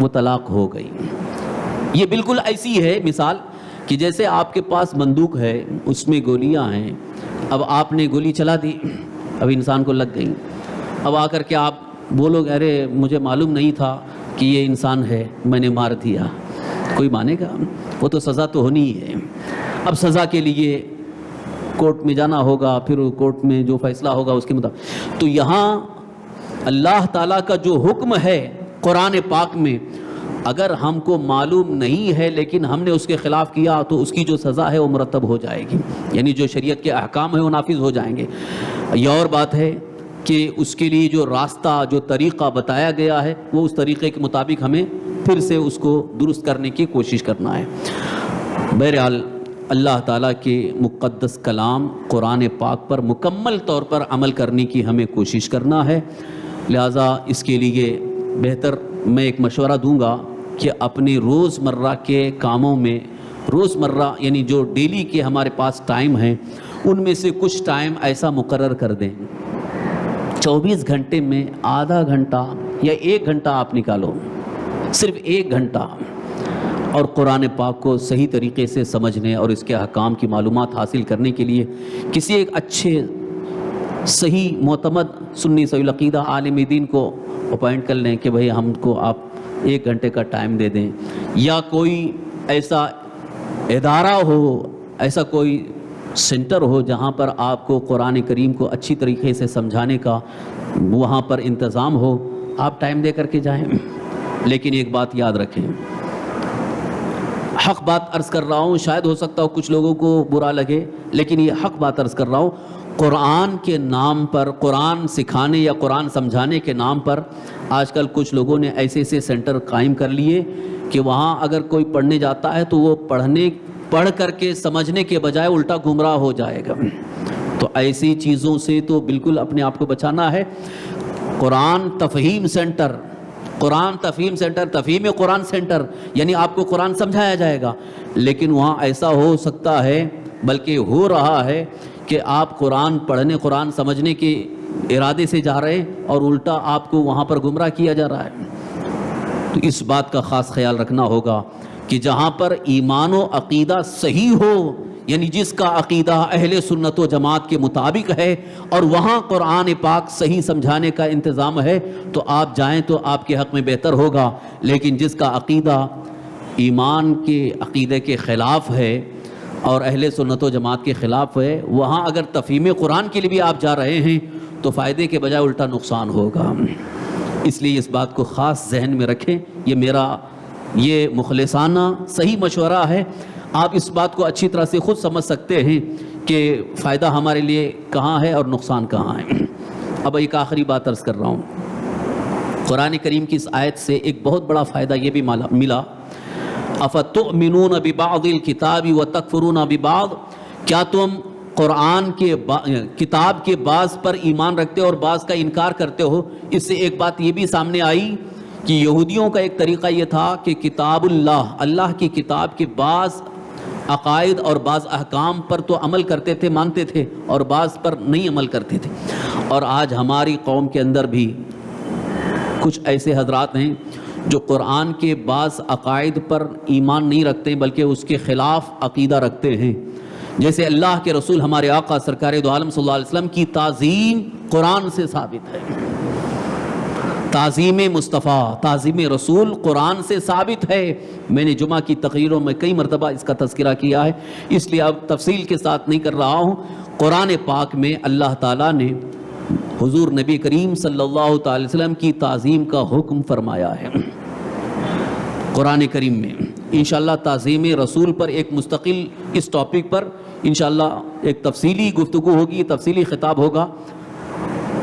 وہ طلاق ہو گئی۔ یہ بالکل ایسی ہے مثال کہ جیسے آپ کے پاس بندوق ہے، اس میں گولیاں ہیں، اب آپ نے گولی چلا دی، اب انسان کو لگ گئی، اب آ کر کے آپ بولو گے ارے مجھے معلوم نہیں تھا کہ یہ انسان ہے، میں نے مار دیا، کوئی مانے گا؟ وہ تو سزا تو ہونی ہی ہے۔ اب سزا کے لیے کورٹ میں جانا ہوگا، پھر کورٹ میں جو فیصلہ ہوگا اس کے مطابق۔ تو یہاں اللہ تعالیٰ کا جو حکم ہے قرآن پاک میں، اگر ہم کو معلوم نہیں ہے لیکن ہم نے اس کے خلاف کیا تو اس کی جو سزا ہے وہ مرتب ہو جائے گی، یعنی جو شریعت کے احکام ہیں وہ نافذ ہو جائیں گے۔ یہ اور بات ہے کہ اس کے لیے جو راستہ، جو طریقہ بتایا گیا ہے وہ اس طریقے کے مطابق ہمیں پھر سے اس کو درست کرنے کی کوشش کرنا ہے۔ بہرحال اللہ تعالیٰ کے مقدس کلام قرآن پاک پر مکمل طور پر عمل کرنے کی ہمیں کوشش کرنا ہے، لہٰذا اس کے لیے بہتر میں ایک مشورہ دوں گا کہ اپنے روزمرہ کے کاموں میں، روزمرہ یعنی جو ڈیلی کے ہمارے پاس ٹائم ہیں ان میں سے کچھ ٹائم ایسا مقرر کر دیں، 24 گھنٹے میں آدھا گھنٹہ یا 1 گھنٹہ آپ نکالو، صرف 1 گھنٹہ، اور قرآن پاک کو صحیح طریقے سے سمجھنے اور اس کے احکام کی معلومات حاصل کرنے کے لیے کسی ایک اچھے صحیح معتمد سنی صحیح العقیدہ عالم دین کو اپوائنٹ کر لیں کہ بھئی ہم کو آپ 1 گھنٹے کا ٹائم دے دیں، یا کوئی ایسا ادارہ ہو، ایسا کوئی سینٹر ہو جہاں پر آپ کو قرآن کریم کو اچھی طریقے سے سمجھانے کا وہاں پر انتظام ہو، آپ ٹائم دے کر کے جائیں۔ لیکن ایک بات یاد رکھیں، حق بات عرض کر رہا ہوں، شاید ہو سکتا ہو کچھ لوگوں کو برا لگے، لیکن یہ حق بات عرض کر رہا ہوں، قرآن کے نام پر، قرآن سکھانے یا قرآن سمجھانے کے نام پر آج کل کچھ لوگوں نے ایسے ایسے سینٹر قائم کر لیے کہ وہاں اگر کوئی پڑھنے جاتا ہے تو وہ پڑھ کر کے سمجھنے کے بجائے الٹا گمراہ ہو جائے گا۔ تو ایسی چیزوں سے تو بالکل اپنے آپ کو بچانا ہے۔ قرآن تفہیم سینٹر، قرآن تفہیم سینٹر، تفہیم قرآن سینٹر، یعنی آپ کو قرآن سمجھایا جائے گا، لیکن وہاں ایسا ہو سکتا ہے، بلکہ ہو رہا ہے کہ آپ قرآن پڑھنے، قرآن سمجھنے کے ارادے سے جا رہے ہیں اور الٹا آپ کو وہاں پر گمراہ کیا جا رہا ہے۔ تو اس بات کا خاص خیال رکھنا ہوگا کہ جہاں پر ایمان و عقیدہ صحیح ہو، یعنی جس کا عقیدہ اہل سنت و جماعت کے مطابق ہے، اور وہاں قرآن پاک صحیح سمجھانے کا انتظام ہے، تو آپ جائیں تو آپ کے حق میں بہتر ہوگا۔ لیکن جس کا عقیدہ ایمان کے عقیدے کے خلاف ہے اور اہل سنت و جماعت کے خلاف ہے، وہاں اگر تفہیم قرآن کے لیے بھی آپ جا رہے ہیں تو فائدے کے بجائے الٹا نقصان ہوگا۔ اس لیے اس بات کو خاص ذہن میں رکھیں، یہ میرا یہ مخلصانہ صحیح مشورہ ہے۔ آپ اس بات کو اچھی طرح سے خود سمجھ سکتے ہیں کہ فائدہ ہمارے لیے کہاں ہے اور نقصان کہاں ہے۔ اب ایک آخری بات عرض کر رہا ہوں، قرآن کریم کی اس آیت سے ایک بہت بڑا فائدہ یہ بھی ملا، افتؤمنون ببعض الکتاب وتکفرون ببعض، کیا تم قرآن کے کتاب کے بعض پر ایمان رکھتے ہو اور بعض کا انکار کرتے ہو؟ اس سے ایک بات یہ بھی سامنے آئی کہ یہودیوں کا ایک طریقہ یہ تھا کہ کتاب اللہ کی کتاب کے بعض عقائد اور بعض احکام پر تو عمل کرتے تھے، مانتے تھے، اور بعض پر نہیں عمل کرتے تھے۔ اور آج ہماری قوم کے اندر بھی کچھ ایسے حضرات ہیں جو قرآن کے بعض عقائد پر ایمان نہیں رکھتے بلکہ اس کے خلاف عقیدہ رکھتے ہیں۔ جیسے اللہ کے رسول ہمارے آقا سرکار دو عالم صلی اللہ علیہ وسلم کی تعظیم قرآن سے ثابت ہے، تعظیم مصطفیٰ، تعظیم رسول قرآن سے ثابت ہے۔ میں نے جمعہ کی تقریروں میں کئی مرتبہ اس کا تذکرہ کیا ہے، اس لیے اب تفصیل کے ساتھ نہیں کر رہا ہوں۔ قرآن پاک میں اللہ تعالیٰ نے حضور نبی کریم صلی اللہ تعالی وسلم کی تعظیم کا حکم فرمایا ہے۔ قرآن کریم میں انشاءاللہ تعظیم رسول پر ایک مستقل اس ٹاپک پر انشاءاللہ ایک تفصیلی گفتگو ہوگی، تفصیلی خطاب ہوگا۔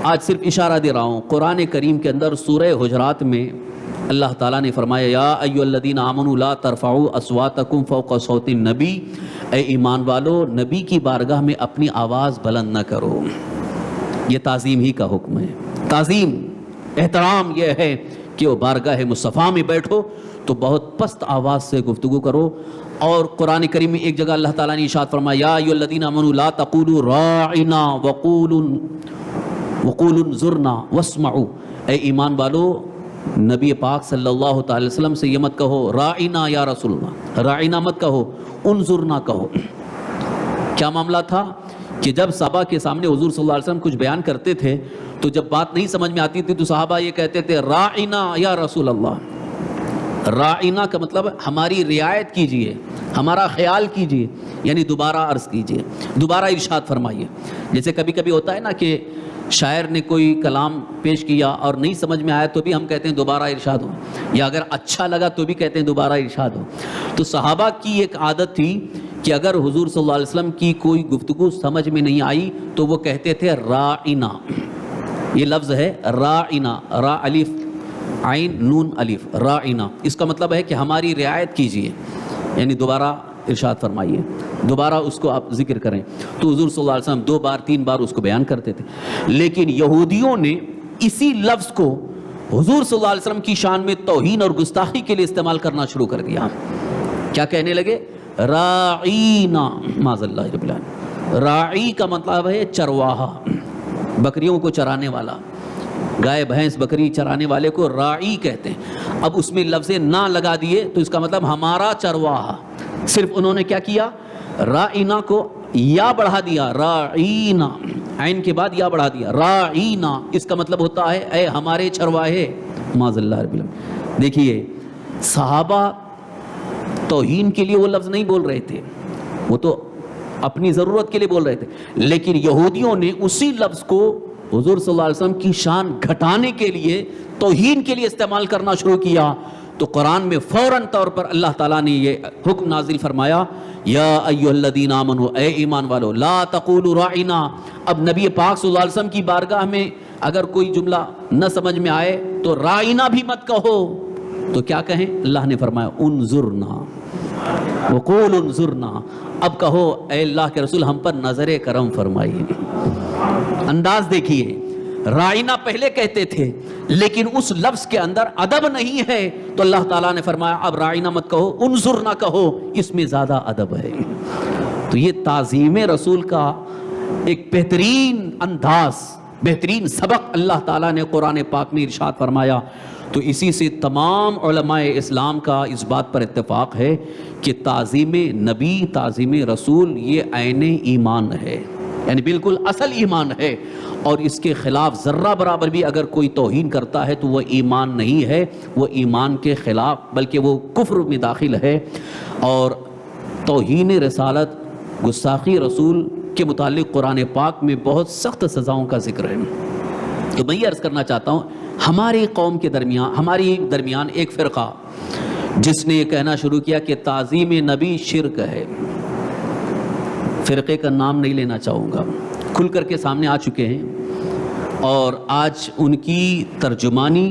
آج صرف اشارہ دے رہا ہوں۔ قرآن کریم کے اندر سورہ حجرات میں اللہ تعالیٰ نے فرمایا یا ایھا الذین آمنوا لا ترفعوا اصواتکم فوق صوت النبی، اے ایمان والو نبی کی بارگاہ میں اپنی آواز بلند نہ کرو۔ یہ تعظیم ہی کا حکم ہے۔ تعظیم، احترام یہ ہے کہ وہ بارگاہ مصطفیٰ میں بیٹھو تو بہت پست آواز سے گفتگو کرو۔ اور قرآن کریم میں ایک جگہ اللہ تعالیٰ نے ارشاد فرمایا یا ایھا الذین آمنوا لا تقولوا راعنا وقولوا انظرنا واسمعوا، اے ایمان والو نبی پاک صلی اللہ تعالی وسلم سے یہ مت کہو راعنا یا رسول اللہ، راعنا مت کہو، انظرنا کہو۔ کیا معاملہ تھا کہ جب صحابہ کے سامنے حضور صلی اللہ علیہ وسلم کچھ بیان کرتے تھے تو جب بات نہیں سمجھ میں آتی تھی تو صحابہ یہ کہتے تھے راعنا یا رسول اللہ۔ راعنا کا مطلب ہماری رعایت کیجئے، ہمارا خیال کیجئے، یعنی دوبارہ عرض کیجئے، دوبارہ ارشاد فرمائیے۔ جیسے کبھی کبھی ہوتا ہے نا کہ شاعر نے کوئی کلام پیش کیا اور نہیں سمجھ میں آیا تو بھی ہم کہتے ہیں دوبارہ ارشاد ہو، یا اگر اچھا لگا تو بھی کہتے ہیں دوبارہ ارشاد ہو۔ تو صحابہ کی ایک عادت تھی کہ اگر حضور صلی اللہ علیہ وسلم کی کوئی گفتگو سمجھ میں نہیں آئی تو وہ کہتے تھے راعنا، یہ لفظ ہے راعنا، را الف عین نون الف، راعنا، اس کا مطلب ہے کہ ہماری رعایت کیجئے، یعنی دوبارہ ارشاد فرمائیے، دوبارہ اس کو آپ ذکر کریں۔ تو حضور صلی اللہ علیہ وسلم 2 بار 3 بار اس کو بیان کرتے تھے، لیکن یہودیوں نے اسی لفظ کو حضور صلی اللہ علیہ وسلم کی شان میں توہین اور گستاخی کے لیے استعمال کرنا شروع کر دیا۔ کیا کہنے لگے؟ راعینا، معاذ اللہ رب العالمین۔ راعی کا مطلب ہے چرواہا، بکریوں کو چرانے والا، گائے بھینس بکری چرانے والے کو راعی کہتے ہیں۔ اب اس میں لفظ نہ لگا دیے تو اس کا مطلب ہمارا چرواہا۔ صرف انہوں نے کیا کیا؟ راعینا کو یا بڑھا دیا، راعینا، عین کے بعد یا بڑھا دیا، راعینا، اس کا مطلب ہوتا ہے اے ہمارے چرواہے، معاذ اللہ رب العالمین۔ دیکھیے صحابہ توہین کے لیے وہ لفظ نہیں بول رہے تھے، وہ تو اپنی ضرورت کے لیے بول رہے تھے، لیکن یہودیوں نے اسی لفظ کو حضور صلی اللہ علیہ وسلم کی شان گھٹانے کے لیے، توہین کے لیے استعمال کرنا شروع کیا۔ تو قرآن میں فوراً طور پر اللہ تعالیٰ نے یہ حکم نازل فرمایا یا ایھا الذین آمنوا، اے ایمان والو لا تقولوا راعنا۔ اب نبی پاک صلی اللہ علیہ وسلم کی بارگاہ میں اگر کوئی جملہ نہ سمجھ میں آئے تو راعنا بھی مت کہو، تو کیا کہیں؟ اللہ نے فرمایا انظرنا وقول انظرنا، اب کہو اے اللہ کے رسول ہم پر نظر کرم فرمائیے۔ انداز دیکھیے، رائنا پہلے کہتے تھے لیکن اس لفظ کے اندر ادب نہیں ہے، تو اللہ تعالیٰ نے فرمایا اب رائنا مت کہو، انظر نہ کہو، اس میں زیادہ ادب ہے۔ تو یہ تعظیم رسول کا ایک بہترین انداز، بہترین سبق اللہ تعالیٰ نے قرآن پاک میں ارشاد فرمایا۔ تو اسی سے تمام علماء اسلام کا اس بات پر اتفاق ہے کہ تعظیم نبی، تعظیم رسول یہ عین ایمان ہے، یعنی بالکل اصل ایمان ہے، اور اس کے خلاف ذرہ برابر بھی اگر کوئی توہین کرتا ہے تو وہ ایمان نہیں ہے، وہ ایمان کے خلاف بلکہ وہ کفر میں داخل ہے۔ اور توہین رسالت، گستاخی رسول کے متعلق قرآن پاک میں بہت سخت سزاؤں کا ذکر ہے۔ تو میں یہ عرض کرنا چاہتا ہوں، ہماری قوم کے درمیان، ہماری درمیان ایک فرقہ جس نے یہ کہنا شروع کیا کہ تعظیم نبی شرک ہے، فرقے کا نام نہیں لینا چاہوں گا، کھل کر کے سامنے آ چکے ہیں، اور آج ان کی ترجمانی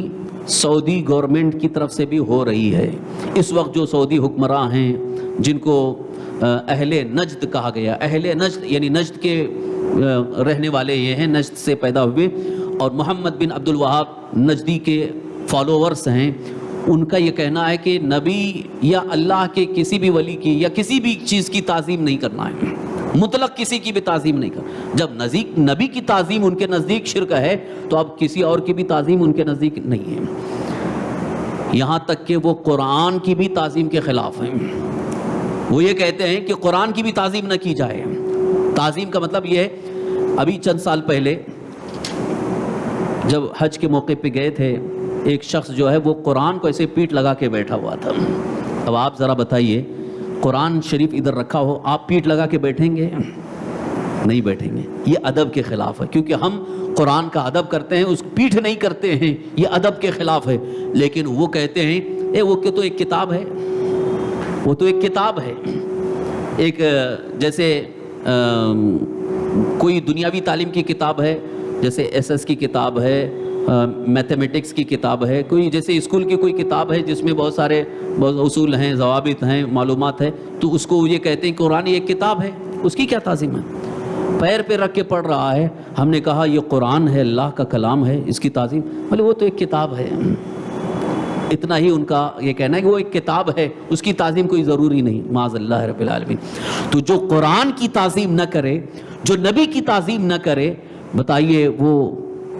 سعودی گورنمنٹ کی طرف سے بھی ہو رہی ہے۔ اس وقت جو سعودی حکمراں ہیں جن کو اہل نجد کہا گیا، اہل نجد یعنی نجد کے رہنے والے یہ ہیں، نجد سے پیدا ہوئے، اور محمد بن عبد الوہاب نجدی کے فالوورز ہیں، ان کا یہ کہنا ہے کہ نبی یا اللہ کے کسی بھی ولی کی یا کسی بھی چیز کی تعظیم نہیں کرنا ہے، مطلق کسی کی بھی تعظیم نہیں کرنا۔ جب نزدیک نبی کی تعظیم ان کے نزدیک شرک ہے تو اب کسی اور کی بھی تعظیم ان کے نزدیک نہیں ہے، یہاں تک کہ وہ قرآن کی بھی تعظیم کے خلاف ہیں۔ وہ یہ کہتے ہیں کہ قرآن کی بھی تعظیم نہ کی جائے۔ تعظیم کا مطلب یہ ہے، ابھی چند سال پہلے جب حج کے موقع پہ گئے تھے، ایک شخص جو ہے وہ قرآن کو ایسے پیٹھ لگا کے بیٹھا ہوا تھا۔ اب آپ ذرا بتائیے، قرآن شریف ادھر رکھا ہو، آپ پیٹھ لگا کے بیٹھیں گے؟ نہیں بیٹھیں گے۔ یہ ادب کے خلاف ہے، کیونکہ ہم قرآن کا ادب کرتے ہیں، اس پیٹھ نہیں کرتے ہیں، یہ ادب کے خلاف ہے۔ لیکن وہ کہتے ہیں وہ تو ایک کتاب ہے، وہ تو ایک کتاب ہے، ایک جیسے کوئی دنیاوی تعلیم کی کتاب ہے، جیسے ایس ایس کی کتاب ہے، میتھمیٹکس کی کتاب ہے، کوئی جیسے اسکول کی کوئی کتاب ہے جس میں بہت سارے اصول ہیں، ضوابط ہیں، معلومات ہے، تو اس کو یہ کہتے ہیں کہ قرآن ایک کتاب ہے، اس کی کیا تعظیم ہے؟ پیر پہ رکھ کے پڑھ رہا ہے، ہم نے کہا یہ قرآن ہے، اللہ کا کلام ہے، اس کی تعظیم، بولے وہ تو ایک کتاب ہے۔ اتنا ہی ان کا یہ کہنا ہے کہ وہ ایک کتاب ہے، اس کی تعظیم کوئی ضروری نہیں، معاذ اللہ رب العالمین۔ تو جو قرآن کی تعظیم نہ کرے، جو نبی کی تعظیم نہ کرے، بتائیے وہ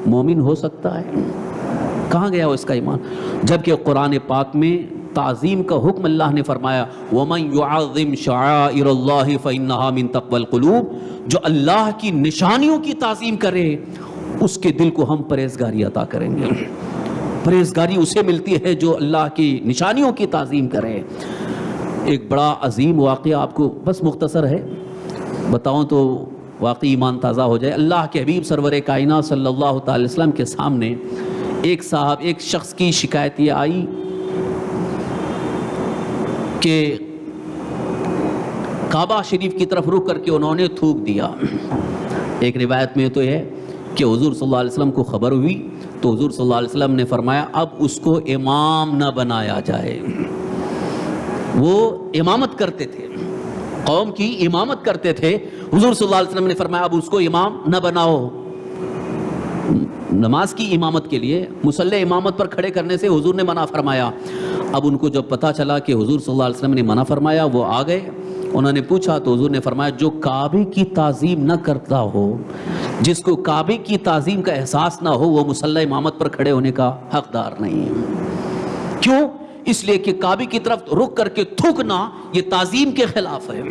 مومن ہو سکتا ہے؟ کہاں گیا وہ اس کا ایمان؟ جبکہ قرآن پاک میں تعظیم کا حکم اللہ نے فرمایا، وَمَن يُعَظِّمْ شَعَائِرَ اللَّهِ فَإِنَّهَا مِن تَقْوَى الْقُلُوبِ، جو اللہ کی نشانیوں کی تعظیم کرے اس کے دل کو ہم پرہیزگاری عطا کریں گے۔ پرہیزگاری اسے ملتی ہے جو اللہ کی نشانیوں کی تعظیم کرے۔ ایک بڑا عظیم واقعہ آپ کو بس مختصر ہے بتاؤں تو واقعی ایمان تازہ ہو جائے۔ اللہ کے حبیب سرور کائنات صلی اللہ تعالی وسلم کے سامنے ایک شخص کی شکایت یہ آئی کہ کعبہ شریف کی طرف رخ کر کے انہوں نے تھوک دیا۔ ایک روایت میں تو یہ ہے کہ حضور صلی اللہ علیہ وسلم کو خبر ہوئی تو حضور صلی اللہ علیہ وسلم نے فرمایا اب اس کو امام نہ بنایا جائے۔ وہ امامت کرتے تھے، قوم کی امامت کرتے تھے، حضور صلی اللہ علیہ وسلم نے فرمایا اب اس کو امام نہ بناؤ۔ نماز کی امامت کے لیے مصلی امامت پر کھڑے کرنے سے حضور نے منع فرمایا۔ اب ان کو جب پتہ چلا کہ حضور صلی اللہ علیہ وسلم نے منع فرمایا، وہ آ گئے، انہوں نے پوچھا تو حضور نے فرمایا جو کعبے کی تعظیم نہ کرتا ہو، جس کو کعبے کی تعظیم کا احساس نہ ہو، وہ مصلی امامت پر کھڑے ہونے کا حقدار نہیں ہے۔ کیوں؟ اس لیے کہ کعبے کی طرف رخ کر کے تھوکنا یہ تعظیم کے خلاف ہے۔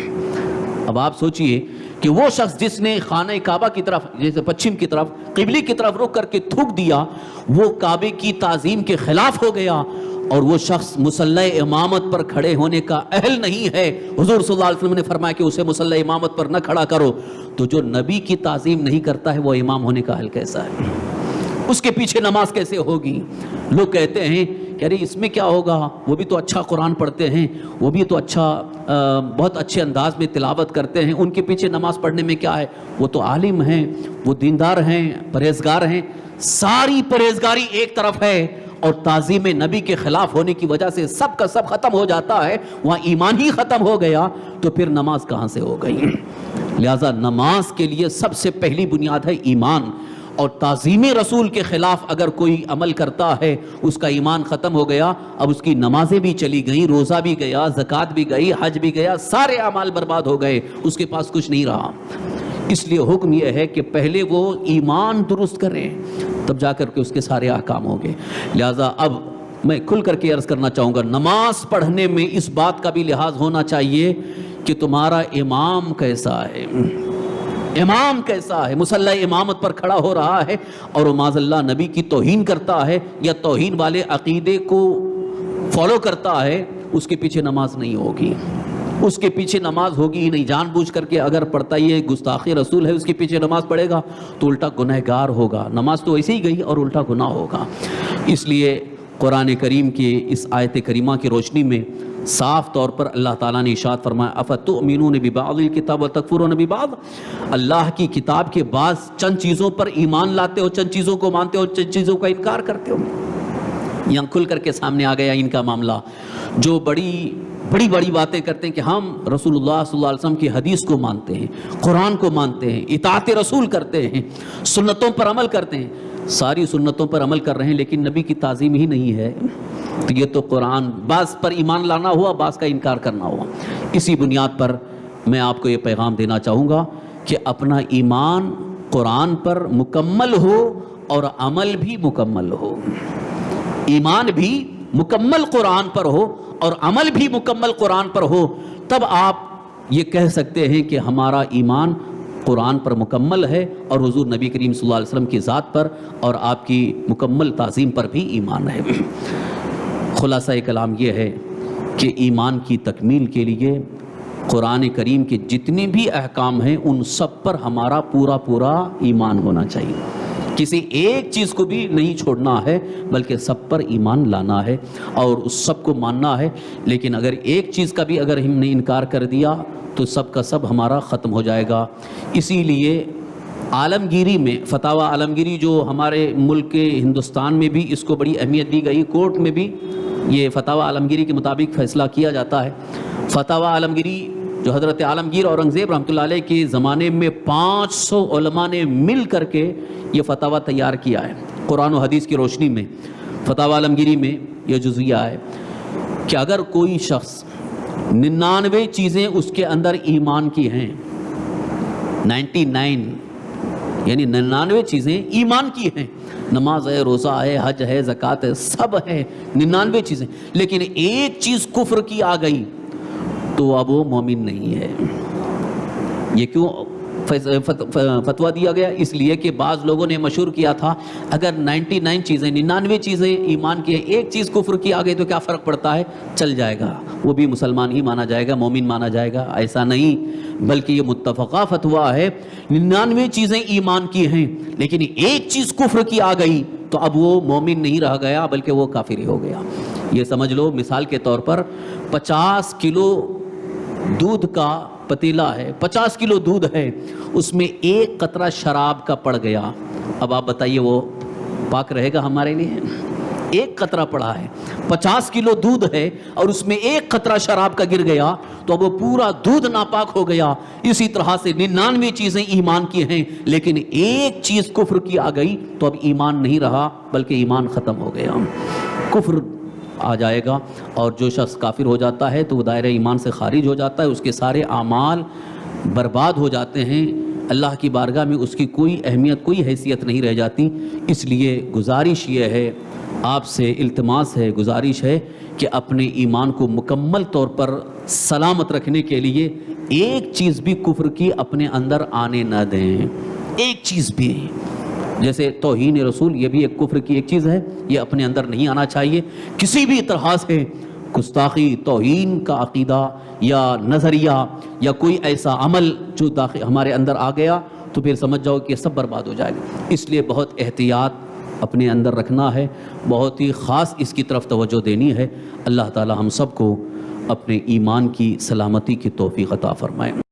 اب آپ سوچئے کہ وہ شخص جس نے خانہ کعبہ کی طرف، جیسے پچھم کی طرف، قبلے کی طرف رخ کر کے تھوک دیا، وہ کعبے کی تعظیم کے خلاف ہو گیا، اور وہ شخص مصلی امامت پر کھڑے ہونے کا اہل نہیں ہے۔ حضور صلی اللہ علیہ وسلم نے فرمایا کہ اسے مصلی امامت پر نہ کھڑا کرو۔ تو جو نبی کی تعظیم نہیں کرتا ہے وہ امام ہونے کا اہل کیسا ہے؟ اس کے پیچھے نماز کیسے ہوگی؟ لوگ کہتے ہیں کہ ارے اس میں کیا ہوگا، وہ بھی تو اچھا قرآن پڑھتے ہیں، وہ بھی تو اچھا بہت اچھے انداز میں تلاوت کرتے ہیں، ان کے پیچھے نماز پڑھنے میں کیا ہے، وہ تو عالم ہیں، وہ دیندار ہیں، پرہیزگار ہیں۔ ساری پرہیزگاری ایک طرف ہے اور تعظیم نبی کے خلاف ہونے کی وجہ سے سب کا سب ختم ہو جاتا ہے، وہاں ایمان ہی ختم ہو گیا، تو پھر نماز کہاں سے ہو گئی؟ لہٰذا نماز کے لیے سب سے پہلی بنیاد ہے ایمان، اور تعظیم رسول کے خلاف اگر کوئی عمل کرتا ہے اس کا ایمان ختم ہو گیا، اب اس کی نمازیں بھی چلی گئیں، روزہ بھی گیا، زکوٰۃ بھی گئی، حج بھی گیا، سارے اعمال برباد ہو گئے، اس کے پاس کچھ نہیں رہا۔ اس لیے حکم یہ ہے کہ پہلے وہ ایمان درست کریں، تب جا کر کے اس کے سارے احکام ہوں گے۔ لہٰذا اب میں کھل کر کے عرض کرنا چاہوں گا، نماز پڑھنے میں اس بات کا بھی لحاظ ہونا چاہیے کہ تمہارا امام کیسا ہے، امام کیسا ہے، مصلی امامت پر کھڑا ہو رہا ہے اور معاذ اللہ نبی کی توہین کرتا ہے یا توہین والے عقیدے کو فالو کرتا ہے، اس کے پیچھے نماز نہیں ہوگی، اس کے پیچھے نماز ہوگی ہی نہیں۔ جان بوجھ کر کے اگر پڑھتا یہ گستاخی رسول ہے، اس کے پیچھے نماز پڑھے گا تو الٹا گنہگار ہوگا، نماز تو ایسے ہی گئی اور الٹا گناہ ہوگا۔ اس لیے قرآن کریم کی اس آیت کریمہ کی روشنی میں صاف طور پر اللہ تعالیٰ نے ارشاد فرمایا افتؤمنون ببعض الکتاب وتکفرون ببعض، اللہ کی کتاب کے بعض چند چیزوں پر ایمان لاتے ہو، چند چیزوں کو مانتے ہو، چند چیزوں کا انکار کرتے ہو۔ یہاں کھل کر کے سامنے آ گیا ان کا معاملہ، جو بڑی باتیں کرتے ہیں کہ ہم رسول اللہ صلی اللہ علیہ وسلم کی حدیث کو مانتے ہیں، قرآن کو مانتے ہیں، اطاعت رسول کرتے ہیں، سنتوں پر عمل کرتے ہیں، ساری سنتوں پر عمل کر رہے ہیں لیکن نبی کی تعظیم ہی نہیں ہے، تو یہ تو قرآن بعض پر ایمان لانا ہوا، بعض کا انکار کرنا ہوا۔ اسی بنیاد پر میں آپ کو یہ پیغام دینا چاہوں گا کہ اپنا ایمان قرآن پر مکمل ہو اور عمل بھی مکمل ہو، ایمان بھی مکمل قرآن پر ہو اور عمل بھی مکمل قرآن پر ہو، تب آپ یہ کہہ سکتے ہیں کہ ہمارا ایمان قرآن پر مکمل ہے اور حضور نبی کریم صلی اللہ علیہ وسلم کی ذات پر اور آپ کی مکمل تعظیم پر بھی ایمان ہے۔ خلاصہ کلام یہ ہے کہ ایمان کی تکمیل کے لیے قرآن کریم کے جتنے بھی احکام ہیں ان سب پر ہمارا پورا ایمان ہونا چاہیے، کسی ایک چیز کو بھی نہیں چھوڑنا ہے بلکہ سب پر ایمان لانا ہے اور اس سب کو ماننا ہے۔ لیکن اگر ایک چیز کا بھی اگر ہم نے انکار کر دیا تو سب کا سب ہمارا ختم ہو جائے گا۔ اسی لیے عالمگیری میں فتاوی عالمگیری جو ہمارے ملک کے ہندوستان میں بھی اس کو بڑی اہمیت دی گئی، کورٹ میں بھی یہ فتاوی عالمگیری کے مطابق فیصلہ کیا جاتا ہے۔ فتاوی عالمگیری جو حضرت عالمگیر اورنگزیب رحمۃ اللہ علیہ کے زمانے میں 500 علماء نے مل کر کے یہ فتاوی تیار کیا ہے، قرآن و حدیث کی روشنی میں فتاوی عالمگیری میں یہ جزویہ ہے کہ اگر کوئی شخص 99 چیزیں اس کے اندر ایمان کی ہیں، 99 یعنی 99 چیزیں ایمان کی ہیں، نماز ہے، روزہ ہے، حج ہے، زکوٰۃ ہے، سب ہے 99 چیزیں، لیکن ایک چیز کفر کی آ گئی تو اب وہ مومن نہیں ہے۔ یہ کیوں فتویٰ دیا گیا؟ اس لیے کہ بعض لوگوں نے مشہور کیا تھا اگر 99 چیزیں ایمان کی ہیں، ایک چیز کفر کی آ گئی تو کیا فرق پڑتا ہے، چل جائے گا، وہ بھی مسلمان ہی مانا جائے گا، مومن مانا جائے گا۔ ایسا نہیں، بلکہ یہ متفقہ فتویٰ ہے، 99 چیزیں ایمان کی ہیں لیکن ایک چیز کفر کی آ گئی تو اب وہ مومن نہیں رہ گیا بلکہ وہ کافر ہی ہو گیا۔ یہ سمجھ لو مثال کے طور پر 50 کلو دودھ کا پتیلہ ہے، 50 کلو دودھ ہے، اس میں ایک قطرہ شراب کا پڑ گیا، اب آپ بتائیے وہ پاک رہے گا ہمارے لیے؟ ایک قطرہ پڑا ہے، 50 کلو دودھ ہے اور اس میں ایک قطرہ شراب کا گر گیا تو اب وہ پورا دودھ ناپاک ہو گیا۔ اسی طرح سے 99 چیزیں ایمان کی ہیں لیکن ایک چیز کفر کی آ گئی تو اب ایمان نہیں رہا بلکہ ایمان ختم ہو گیا، کفر آ جائے گا، اور جو شخص کافر ہو جاتا ہے تو وہ دائرہ ایمان سے خارج ہو جاتا ہے، اس کے سارے اعمال برباد ہو جاتے ہیں، اللہ کی بارگاہ میں اس کی کوئی اہمیت، کوئی حیثیت نہیں رہ جاتی۔ اس لیے گزارش یہ ہے، آپ سے التماس ہے، گزارش ہے کہ اپنے ایمان کو مکمل طور پر سلامت رکھنے کے لیے ایک چیز بھی کفر کی اپنے اندر آنے نہ دیں، ایک چیز بھی، جیسے توہین رسول یہ بھی ایک کفر کی ایک چیز ہے، یہ اپنے اندر نہیں آنا چاہیے۔ کسی بھی طرح سے گستاخی، توہین کا عقیدہ یا نظریہ یا کوئی ایسا عمل جو ہمارے اندر آ گیا تو پھر سمجھ جاؤ کہ سب برباد ہو جائے گا۔ اس لیے بہت احتیاط اپنے اندر رکھنا ہے، بہت ہی خاص اس کی طرف توجہ دینی ہے۔ اللہ تعالی ہم سب کو اپنے ایمان کی سلامتی کی توفیق عطا فرمائے۔